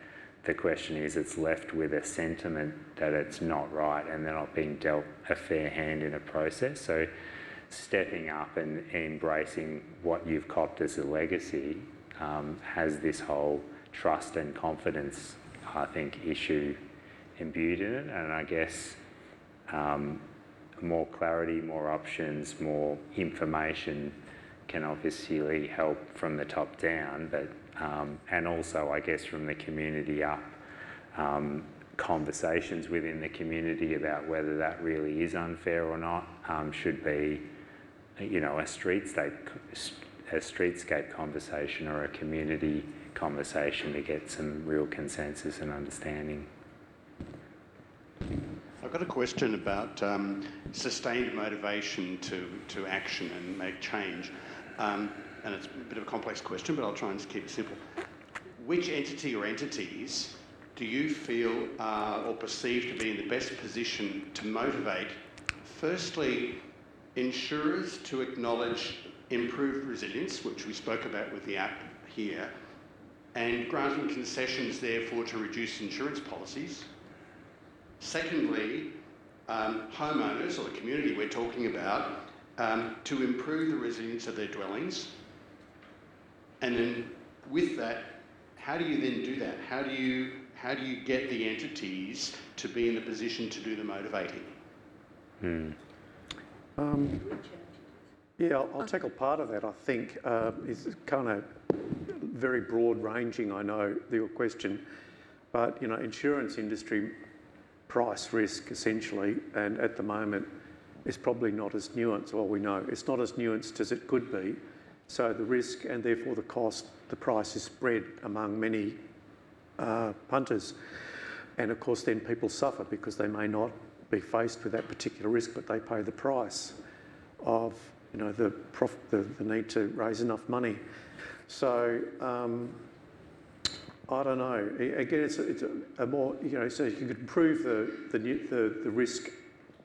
the question is, it's left with a sentiment that it's not right and they're not being dealt a fair hand in a process. So stepping up and embracing what you've copped as a legacy has this whole trust and confidence, I think, issue imbued in it. And I guess more clarity, more options, more information can obviously help from the top down, but and also, I guess, from the community up, conversations within the community about whether that really is unfair or not should be, a streetscape conversation or a community conversation to get some real consensus and understanding. I've got a question about sustained motivation to action and make change. And it's a bit of a complex question, but I'll try and just keep it simple. Which entity or entities do you feel or perceive to be in the best position to motivate Firstly, insurers to acknowledge improved resilience, which we spoke about with the app here, and granting concessions therefore to reduce insurance policies. Secondly, homeowners, or the community we're talking about, to improve the resilience of their dwellings. And then with that, how do you then do that? How do you get the entities to be in a position to do the motivating? Yeah, I'll tackle part of that. I think it's kind of very broad-ranging, I know, your question, but, you know, insurance industry price risk essentially, and at the moment is probably not as nuanced. Well, we know it's not as nuanced as it could be. So the risk and therefore the cost, the price is spread among many punters. And of course then people suffer because they may not be faced with that particular risk, but they pay the price of, you know, the need to raise enough money. So I don't know. Again, it's a more, you know, so you could improve the risk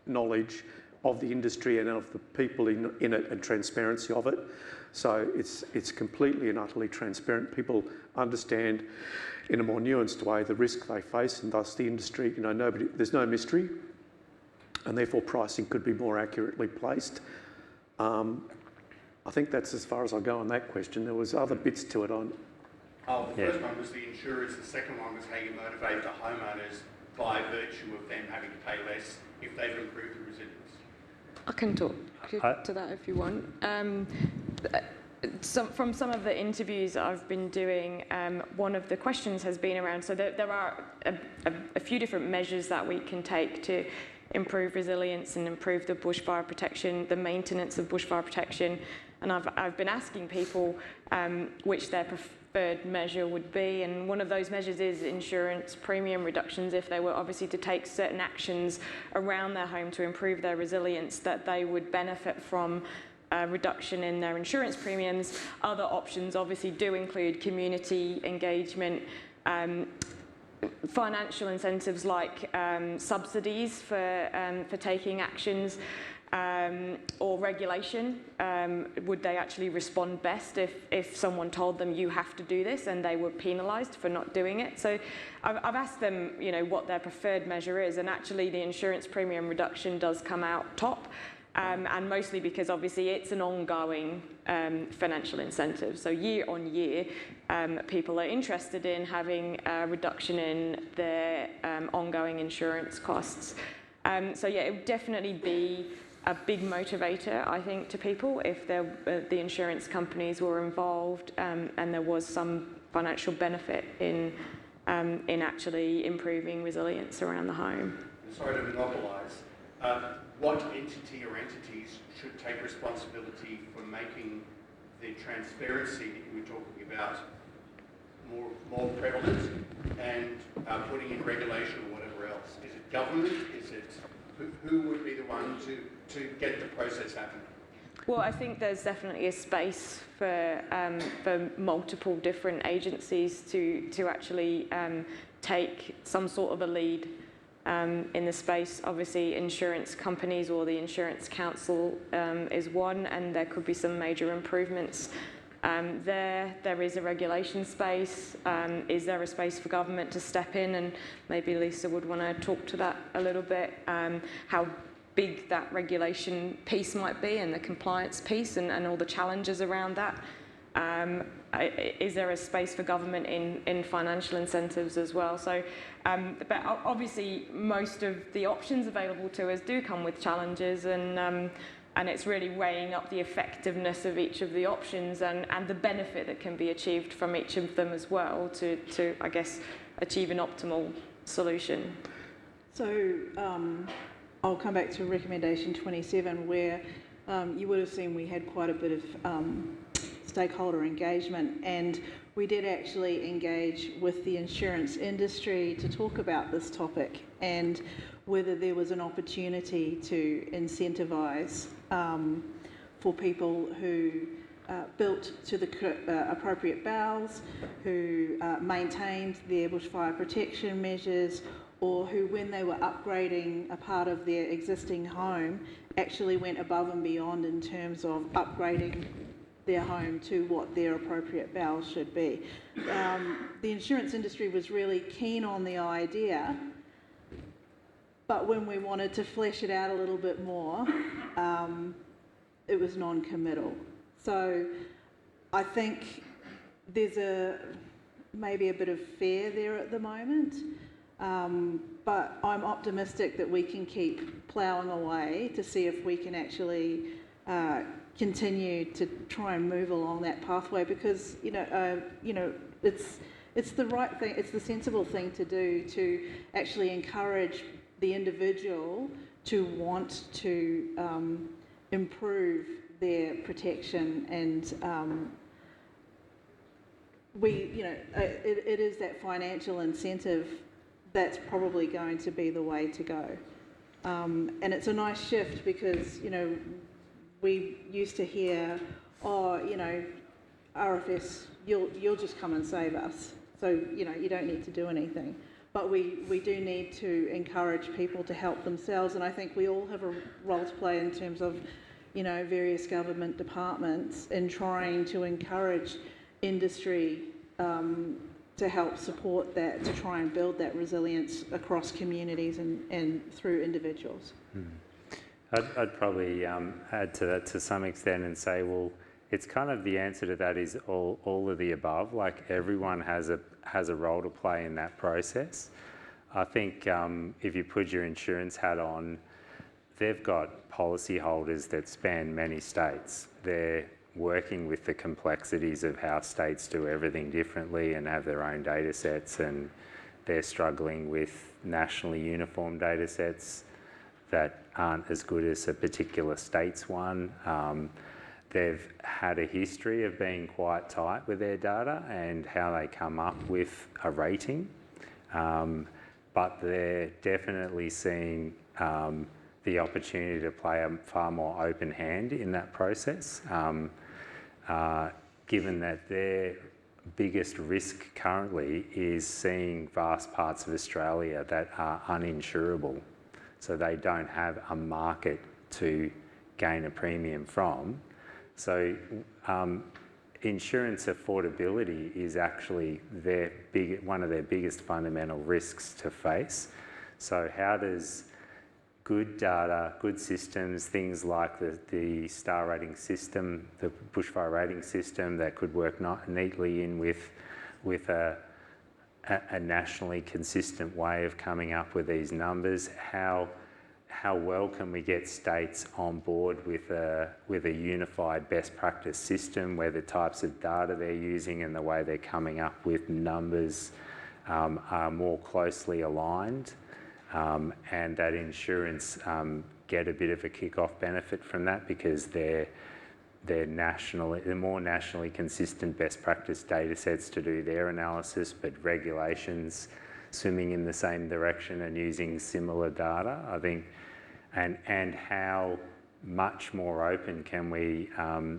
knowledge of the industry and of the people in it, and transparency of it. So it's completely and utterly transparent. People understand in a more nuanced way the risk they face, and thus the industry, you know, there's no mystery, and therefore pricing could be more accurately placed. I think that's as far as I go on that question. There was other bits to it on. Oh, the first one was the insurers, the second one was how you motivate the homeowners by virtue of them having to pay less if they've improved the resilience. I can talk to that if you want. From some of the interviews I've been doing, one of the questions has been around, so there are a few different measures that we can take to improve resilience and improve the bushfire protection, the maintenance of bushfire protection. And I've been asking people which their preferred measure would be, and one of those measures is insurance premium reductions. If they were obviously to take certain actions around their home to improve their resilience, that they would benefit from a reduction in their insurance premiums. Other options obviously do include community engagement, financial incentives like subsidies for taking actions, or regulation. Would they actually respond best if someone told them you have to do this and they were penalised for not doing it? So I've asked them, you know, what their preferred measure is, and actually the insurance premium reduction does come out top. And mostly because obviously it's an ongoing financial incentive. So year on year, people are interested in having a reduction in their ongoing insurance costs. So yeah, it would definitely be a big motivator, I think, to people if the insurance companies were involved and there was some financial benefit in actually improving resilience around the home. Sorry to monopolise. What entity or entities should take responsibility for making the transparency that you were talking about more prevalent and putting in regulation or whatever else? Is it government? Is it who would be the one to get the process happening? Well, I think there's definitely a space for multiple different agencies to actually take some sort of a lead in the space. Obviously, insurance companies or the Insurance Council is one, and there could be some major improvements. There is a regulation space. Is there a space for government to step in? And maybe Lisa would want to talk to that a little bit, how big that regulation piece might be and the compliance piece and all the challenges around that. Is there a space for government in financial incentives as well? So, but obviously most of the options available to us do come with challenges, and it's really weighing up the effectiveness of each of the options and the benefit that can be achieved from each of them as well to I guess, achieve an optimal solution. So I'll come back to recommendation 27, where you would have seen we had quite a bit of stakeholder engagement, and we did actually engage with the insurance industry to talk about this topic and whether there was an opportunity to incentivise for people who built to the appropriate bowels, who maintained their bushfire protection measures, or who, when they were upgrading a part of their existing home, actually went above and beyond in terms of upgrading their home to what their appropriate BALs should be. The insurance industry was really keen on the idea, but when we wanted to flesh it out a little bit more, it was non-committal. So I think there's maybe a bit of fear there at the moment, but I'm optimistic that we can keep ploughing away to see if we can actually continue to try and move along that pathway, because it's the right thing, it's the sensible thing to do, to actually encourage the individual to want to improve their protection, and it is that financial incentive that's probably going to be the way to go. And it's a nice shift, because we used to hear, RFS, you'll just come and save us, so you don't need to do anything. But we do need to encourage people to help themselves, and I think we all have a role to play in terms of various government departments in trying to encourage industry to help support that, to try and build that resilience across communities and through individuals. I'd probably add to that to some extent and say, well, it's kind of the answer to that is all of the above. Like, everyone has a role to play in that process. I think if you put your insurance hat on, they've got policyholders that span many states. They're working with the complexities of how states do everything differently and have their own data sets, and they're struggling with nationally uniform data sets that aren't as good as a particular state's one. They've had a history of being quite tight with their data and how they come up with a rating, but they're definitely seeing the opportunity to play a far more open hand in that process, given that their biggest risk currently is seeing vast parts of Australia that are uninsurable. So they don't have a market to gain a premium from. So insurance affordability is actually one of their biggest fundamental risks to face. So how does good data, good systems, things like the star rating system, the bushfire rating system that could work neatly in with a nationally consistent way of coming up with these numbers, how well can we get states on board with a unified best practice system where the types of data they're using and the way they're coming up with numbers are more closely aligned, and that insurance get a bit of a kick-off benefit from that, because they're more nationally consistent best practice data sets to do their analysis, but regulations swimming in the same direction and using similar data, I think, and how much more open can we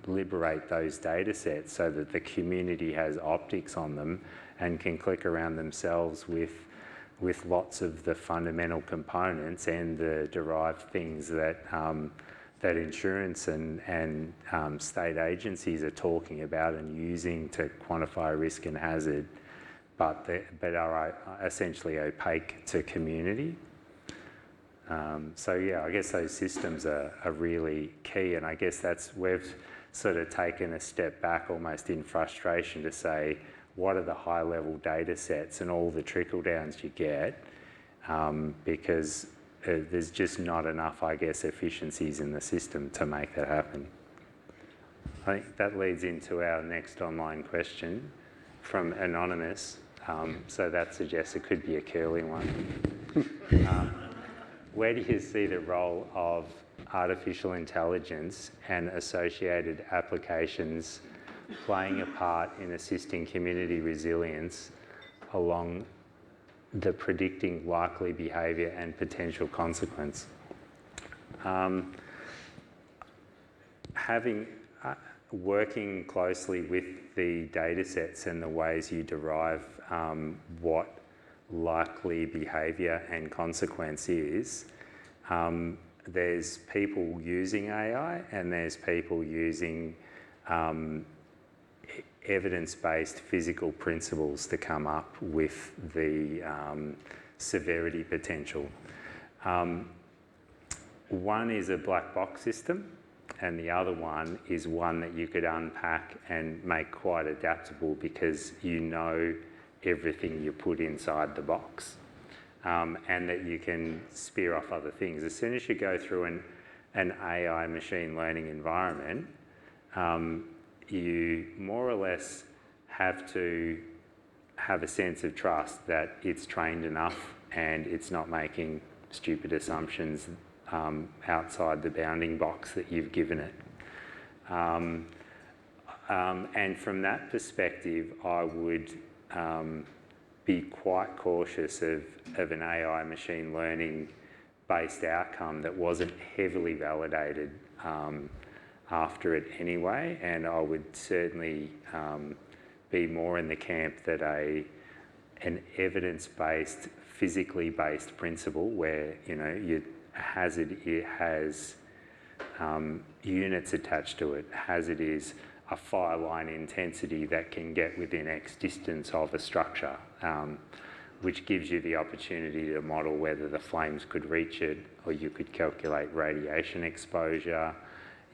liberate those data sets so that the community has optics on them and can click around themselves with lots of the fundamental components and the derived things that that insurance and state agencies are talking about and using to quantify risk and hazard, but are essentially opaque to community. So yeah, I guess those systems are really key, and I guess we've sort of taken a step back almost in frustration to say, what are the high-level data sets and all the trickle-downs you get, because there's just not enough, I guess, efficiencies in the system to make that happen. I think that leads into our next online question from Anonymous. So that suggests it could be a curly one. Where do you see the role of artificial intelligence and associated applications playing a part in assisting community resilience along the predicting likely behaviour and potential consequence? Working closely with the data sets and the ways you derive what likely behaviour and consequence is, there's people using AI and there's people using evidence-based physical principles to come up with the severity potential. One is a black box system, and the other one is one that you could unpack and make quite adaptable because you know everything you put inside the box, and that you can spear off other things. As soon as you go through an AI machine learning environment, you more or less have to have a sense of trust that it's trained enough and it's not making stupid assumptions outside the bounding box that you've given it. And from that perspective, I would be quite cautious of an AI machine learning based outcome that wasn't heavily validated after it anyway, and I would certainly be more in the camp that an evidence-based, physically based principle where your hazard has units attached to it. Hazard is a fire line intensity that can get within X distance of a structure, which gives you the opportunity to model whether the flames could reach it, or you could calculate radiation exposure.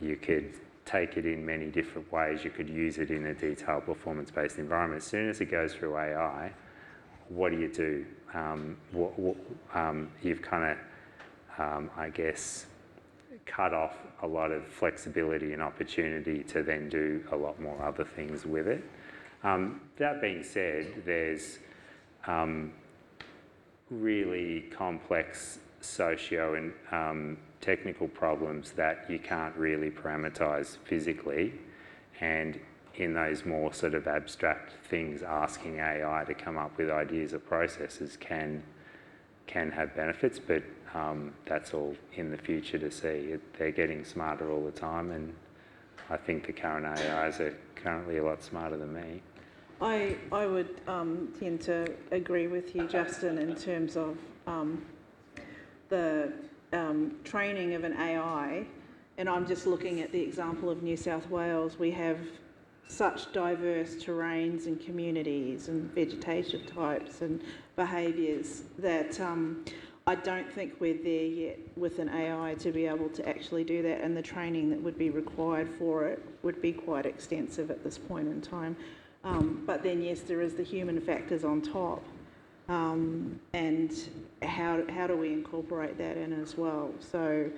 You could take it in many different ways. You could use it in a detailed performance-based environment. As soon as it goes through AI, what do you do? You've kind of, I guess, cut off a lot of flexibility and opportunity to then do a lot more other things with it. That being said, there's really complex socio and technical problems that you can't really parameterize physically, and in those more sort of abstract things, asking AI to come up with ideas or processes can have benefits, but that's all in the future to see. They're getting smarter all the time, and I think the current AIs are currently a lot smarter than me. I would tend to agree with you, Justin, in terms of the training of an AI, and I'm just looking at the example of New South Wales. We have such diverse terrains and communities and vegetation types and behaviours that I don't think we're there yet with an AI to be able to actually do that, and the training that would be required for it would be quite extensive at this point in time. But then, yes, there is the human factors on top, and how do we incorporate that in as well? So,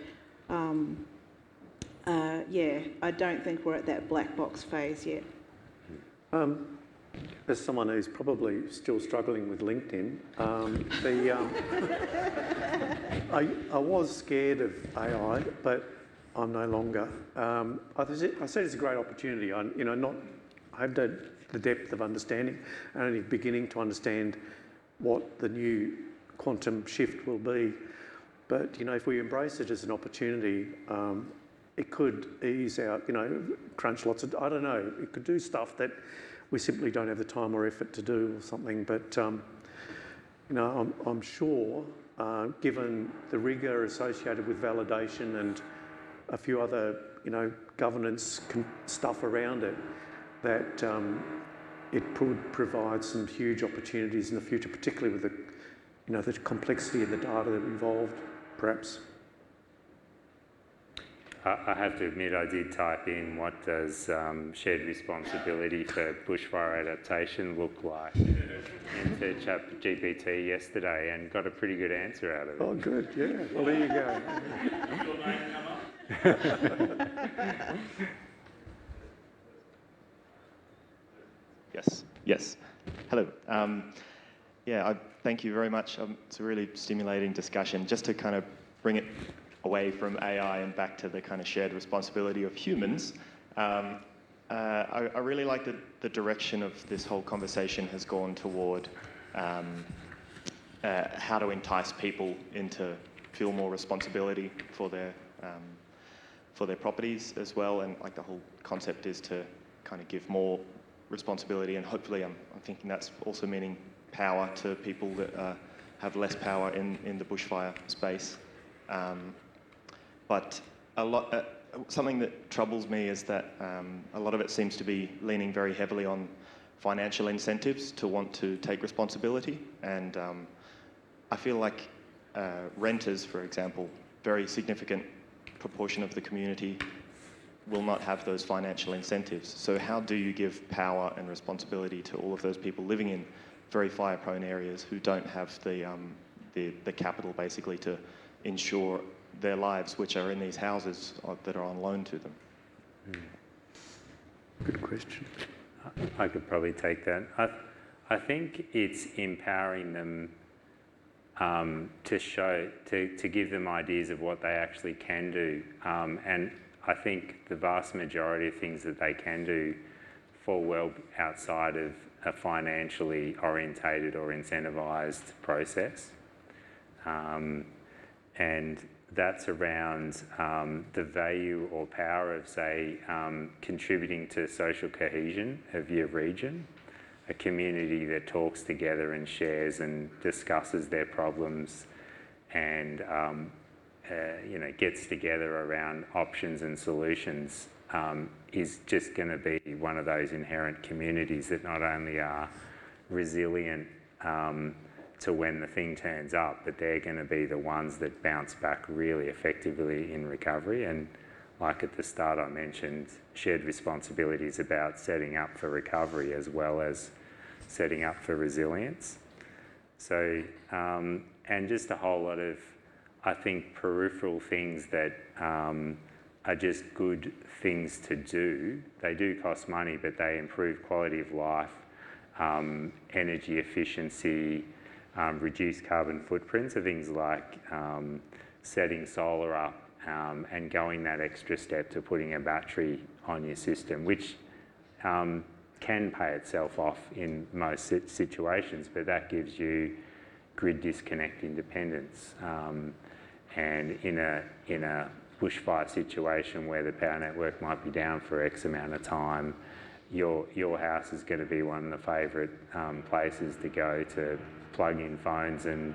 yeah, I don't think we're at that black box phase yet. As someone who's probably still struggling with LinkedIn, I was scared of AI, but I'm no longer. I said it's a great opportunity. I have the depth of understanding, and only beginning to understand what the new quantum shift will be. But if we embrace it as an opportunity, it could ease out, crunch lots of, I don't know, it could do stuff that we simply don't have the time or effort to do or something. But, I'm sure, given the rigour associated with validation and a few other, governance stuff around it, that it could provide some huge opportunities in the future, particularly with the complexity of the data that involved, perhaps. I have to admit, I did type in what does shared responsibility for bushfire adaptation look like into ChatGPT yesterday, and got a pretty good answer out of it. Oh, good, yeah. Well, there you go. Did your name come up? Yes. Hello. I thank you very much. It's a really stimulating discussion. Just to kind of bring it away from AI and back to the kind of shared responsibility of humans, I really like the direction of this whole conversation has gone toward how to entice people into feel more responsibility for their properties as well, and like the whole concept is to kind of give more responsibility, and hopefully I'm thinking that's also meaning power to people that have less power in the bushfire space. But something that troubles me is that a lot of it seems to be leaning very heavily on financial incentives to want to take responsibility. And I feel like renters, for example, very significant proportion of the community will not have those financial incentives. So how do you give power and responsibility to all of those people living in very fire-prone areas who don't have the capital basically to insure their lives, which are in these houses that are on loan to them? Good question. I could probably take that. I think it's empowering them to give them ideas of what they actually can do. And I think the vast majority of things that they can do fall well outside of a financially orientated or incentivised process. And that's around the value or power of, say, contributing to social cohesion of your region, a community that talks together and shares and discusses their problems and gets together around options and solutions is just going to be one of those inherent communities that not only are resilient to when the thing turns up, but they're going to be the ones that bounce back really effectively in recovery. And like at the start I mentioned, shared responsibility is about setting up for recovery as well as setting up for resilience. So, and just a whole lot of, I think, peripheral things that are just good things to do. They do cost money, but they improve quality of life, energy efficiency, reduce carbon footprints. So things like setting solar up and going that extra step to putting a battery on your system, which can pay itself off in most situations, but that gives you grid disconnect independence. And in a bushfire situation where the power network might be down for X amount of time, your house is going to be one of the favourite places to go to plug in phones and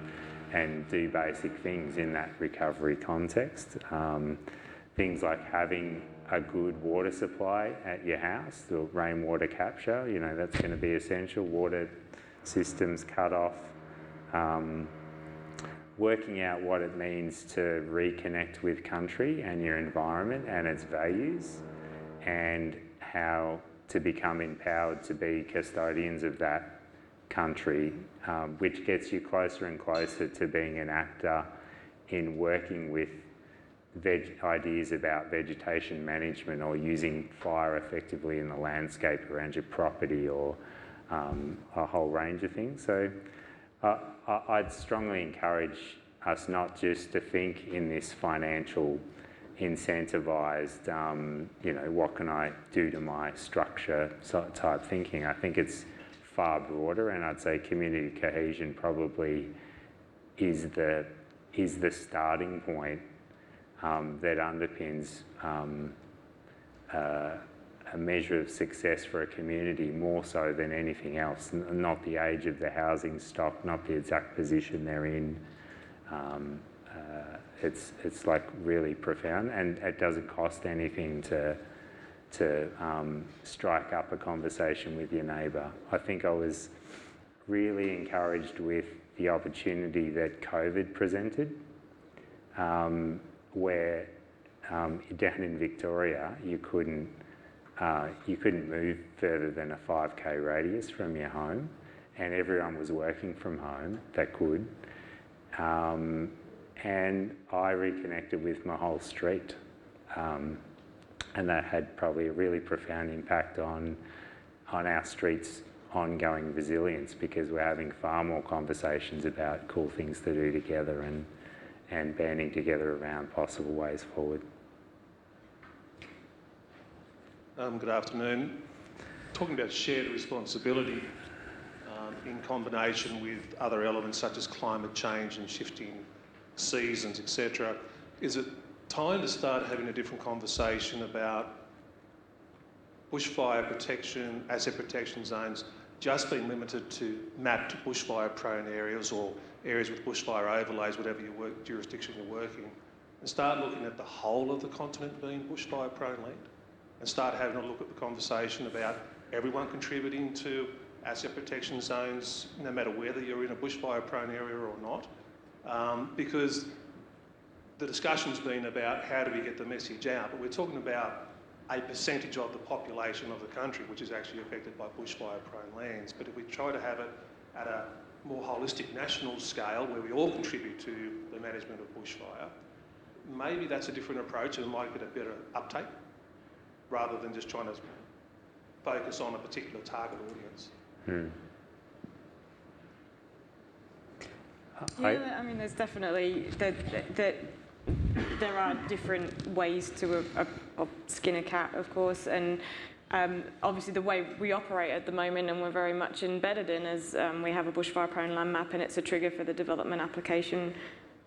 do basic things in that recovery context. Things like having a good water supply at your house, the rainwater capture, that's going to be essential. Water systems cut off. Working out what it means to reconnect with country and your environment and its values, and how to become empowered to be custodians of that country, which gets you closer and closer to being an actor in working with ideas about vegetation management or using fire effectively in the landscape around your property, or a whole range of things. So I'd strongly encourage us not just to think in this financial incentivised, what can I do to my structure type thinking. I think it's far broader, and I'd say community cohesion probably is the starting point that underpins a measure of success for a community more so than anything else, not the age of the housing stock, not the exact position they're in. It's like really profound, and it doesn't cost anything to strike up a conversation with your neighbour. I think I was really encouraged with the opportunity that COVID presented, where down in Victoria you couldn't move further than a 5k radius from your home, and everyone was working from home that could. And I reconnected with my whole street, and that had probably a really profound impact on our street's ongoing resilience, because we're having far more conversations about cool things to do together and banding together around possible ways forward. Good afternoon. Talking about shared responsibility in combination with other elements such as climate change and shifting seasons, etc., is it time to start having a different conversation about bushfire protection, asset protection zones just been limited to mapped bushfire-prone areas or areas with bushfire overlays, whatever jurisdiction you're working, and start looking at the whole of the continent being bushfire-prone land, and start having a look at the conversation about everyone contributing to asset protection zones, no matter whether you're in a bushfire-prone area or not, because the discussion's been about how do we get the message out, but we're talking about a percentage of the population of the country which is actually affected by bushfire-prone lands. But if we try to have it at a more holistic national scale where we all contribute to the management of bushfire, maybe that's a different approach and might get a better uptake rather than just trying to focus on a particular target audience. Yeah, I mean, there's definitely there are different ways to skin a cat, of course, and obviously the way we operate at the moment, and we're very much embedded in, is we have a bushfire-prone land map, and it's a trigger for the development application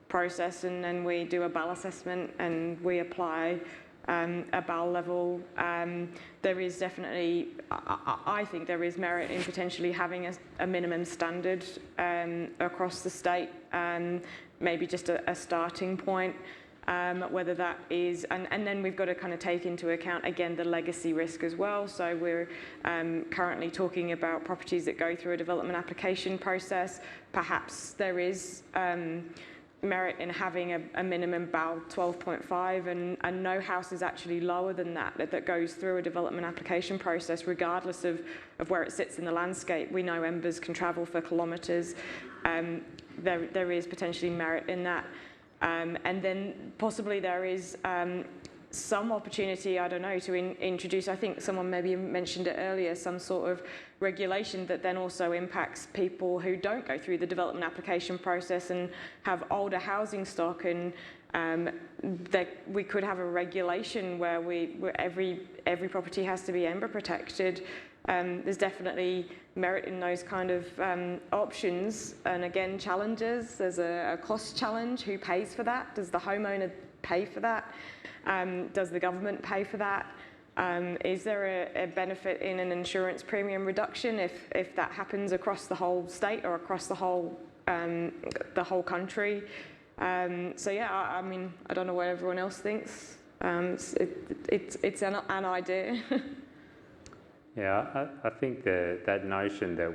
process, and then we do a BAL assessment, and we apply a BAL level. There is definitely, I think there is merit in potentially having a minimum standard across the state, maybe just a starting point, whether that is, and then we've got to kind of take into account, again, the legacy risk as well. So we're currently talking about properties that go through a development application process. Perhaps there is merit in having a minimum BAL 12.5, and no house is actually lower than that goes through a development application process, regardless of where it sits in the landscape. We know embers can travel for kilometres. There is potentially merit in that. And then possibly there is some opportunity, I don't know, to introduce, I think someone maybe mentioned it earlier, some sort of regulation that then also impacts people who don't go through the development application process and have older housing stock, and that we could have a regulation where every property has to be ember protected. There's definitely merit in those kind of options, and again, challenges. There's a cost challenge. Who pays for that? Does the homeowner pay for that? Does the government pay for that? Is there a benefit in an insurance premium reduction if that happens across the whole state or across the whole country? So yeah, I mean, I don't know what everyone else thinks. It's an idea. Yeah, I think that notion that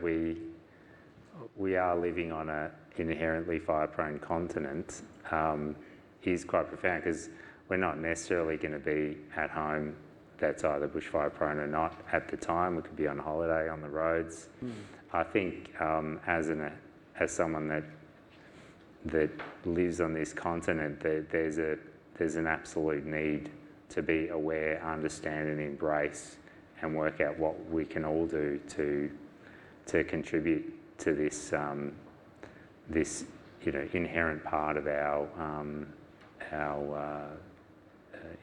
we are living on an inherently fire-prone continent is quite profound, because we're not necessarily going to be at home that's either bushfire-prone or not at the time. We could be on holiday on the roads. I think as someone that lives on this continent, there's an absolute need to be aware, understand, and embrace, and work out what we can all do to contribute to this inherent part of our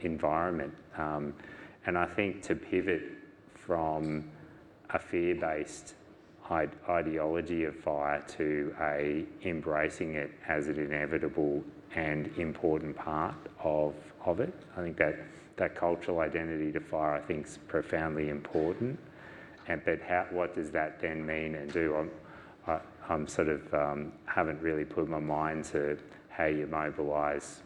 environment. And I think to pivot from a fear-based ideology of fire to embracing it as an inevitable and important part of it, I think that cultural identity to fire, I think, is profoundly important. But what does that then mean and do? I'm sort of haven't really put my mind to how you mobilise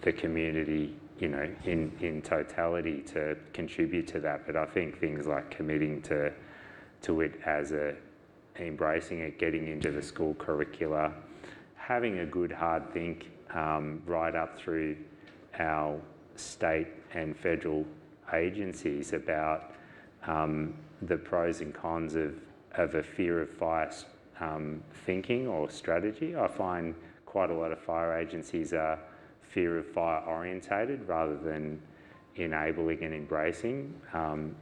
the community, in totality to contribute to that. But I think things like committing to it as embracing it, getting into the school curricula, having a good hard think right up through our state and federal agencies about the pros and cons of a fear of fire thinking or strategy. I find quite a lot of fire agencies are fear of fire orientated rather than enabling and embracing.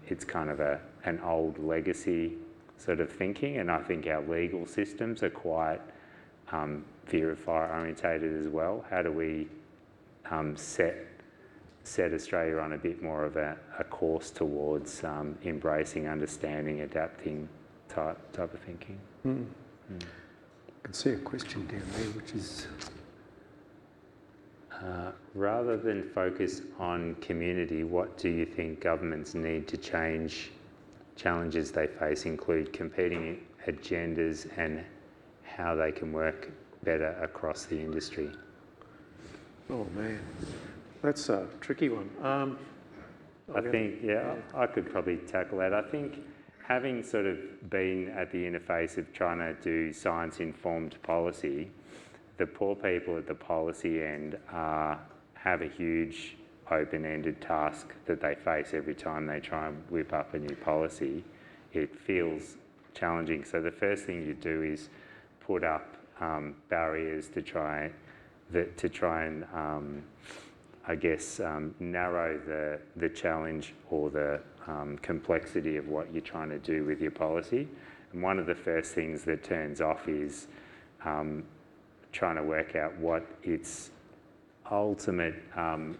It's kind of an old legacy sort of thinking, and I think our legal systems are quite fear of fire orientated as well. How do we set Australia on a bit more of a course towards embracing, understanding, adapting type of thinking? I can see a question down there, which is... rather than focus on community, what do you think governments need to change challenges they face include competing agendas and how they can work better across the industry. Oh man, that's a tricky one. I think, yeah, I could probably tackle that. I think having sort of been at the interface of trying to do science-informed policy, the poor people at the policy end have a huge open-ended task that they face every time they try and whip up a new policy. It feels challenging. So the first thing you do is put up barriers to try and narrow the challenge or the complexity of what you're trying to do with your policy. And one of the first things that turns off is trying to work out what its ultimate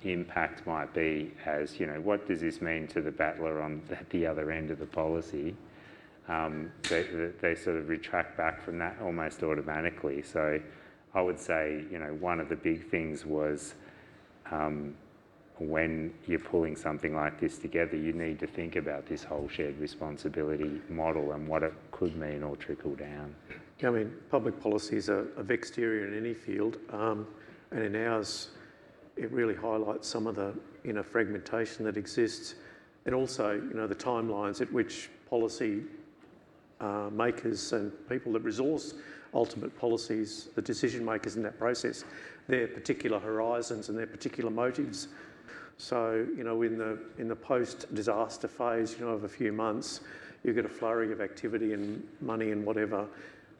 impact might be as, what does this mean to the battler on the other end of the policy? They sort of retract back from that almost automatically. So I would say, one of the big things was when you're pulling something like this together, you need to think about this whole shared responsibility model and what it could mean or trickle down. I mean, public policy is a vexed area in any field, and in ours, it really highlights some of the fragmentation that exists, and also the timelines at which policy makers and people that resource ultimate policies, the decision makers in that process, their particular horizons and their particular motives. So in the post-disaster phase, of a few months, you get a flurry of activity and money and whatever,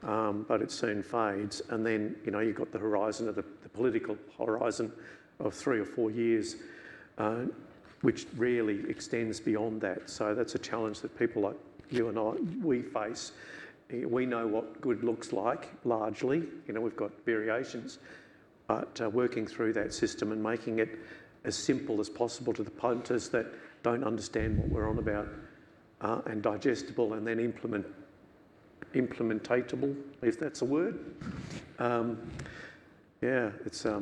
but it soon fades. And then you've got the horizon of the political horizon of 3 or 4 years, which rarely extends beyond that. So that's a challenge that people like you and we face. We know what good looks like, largely. We've got variations, but working through that system and making it as simple as possible to the punters that don't understand what we're on about, and digestible, and then implementatable, if that's a word. It's a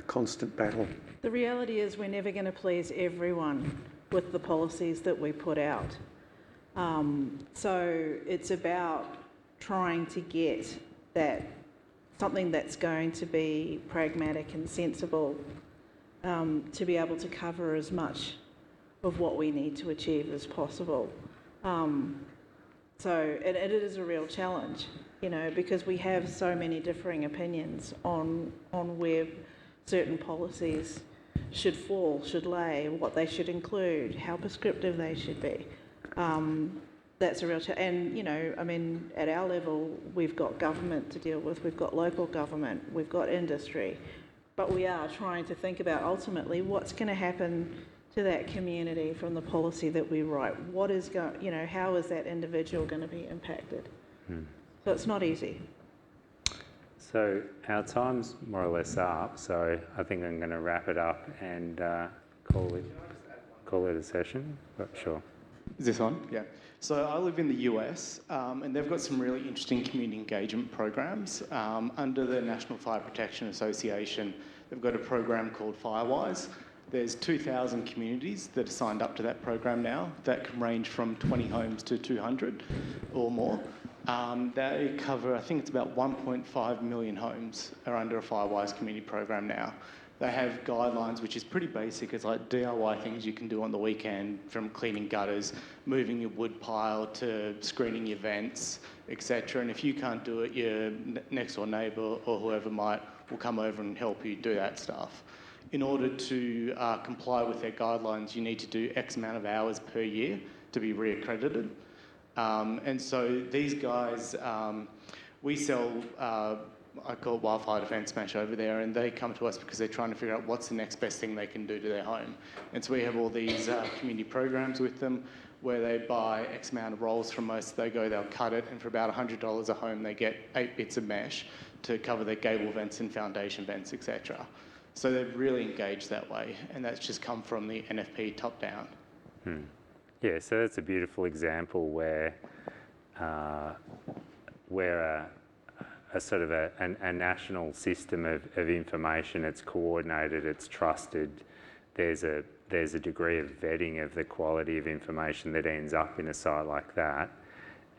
constant battle. The reality is we're never going to please everyone with the policies that we put out. So it's about trying to get something that's going to be pragmatic and sensible, to be able to cover as much of what we need to achieve as possible. So it is a real challenge, because we have so many differing opinions on where certain policies should fall, should lay, what they should include, how prescriptive they should be. That's a real challenge. And, at our level, we've got government to deal with, we've got local government, we've got industry, but we are trying to think about ultimately what's going to happen to that community from the policy that we write. How is that individual going to be impacted? So it's not easy. So our time's more or less up, so I think I'm going to wrap it up and call it a session. But sure. Is this on? Yeah. So I live in the US, and they've got some really interesting community engagement programs. Under the National Fire Protection Association, they've got a program called Firewise. There's 2,000 communities that are signed up to that program now. That can range from 20 homes to 200 or more. They cover, I think it's about 1.5 million homes are under a Firewise community program now. They have guidelines, which is pretty basic. It's like DIY things you can do on the weekend, from cleaning gutters, moving your wood pile, to screening your vents, etc. And if you can't do it, your next door neighbour or whoever will come over and help you do that stuff. In order to comply with their guidelines, you need to do X amount of hours per year to be reaccredited. And so these guys, we sell, I call it Wildfire Defence Mesh over there, and they come to us because they're trying to figure out what's the next best thing they can do to their home. And so we have all these community programs with them where they buy X amount of rolls from us, they'll cut it, and for about $100 a home, they get 8 bits of mesh to cover their gable vents and foundation vents, etc. So they've really engaged that way, and that's just come from the NFP top down. Yeah, so that's a beautiful example where a sort of a national system of information, it's coordinated, it's trusted, there's a degree of vetting of the quality of information that ends up in a site like that,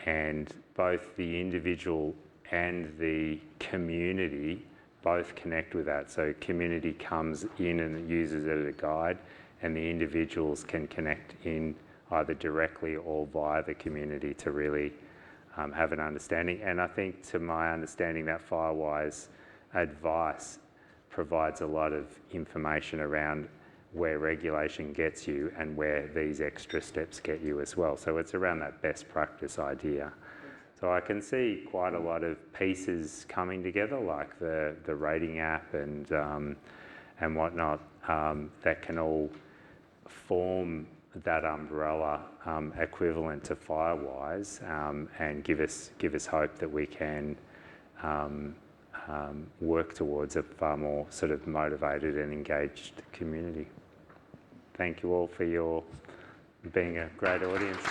and both the individual and the community both connect with that. So community comes in and uses it as a guide, and the individuals can connect in either directly or via the community to really have an understanding. And I think, to my understanding, that Firewise advice provides a lot of information around where regulation gets you and where these extra steps get you as well. So it's around that best practice idea. So I can see quite a lot of pieces coming together, like the rating app and whatnot, that can all form that umbrella equivalent to Firewise, and give us hope that we can work towards a far more sort of motivated and engaged community. Thank you all for your being a great audience.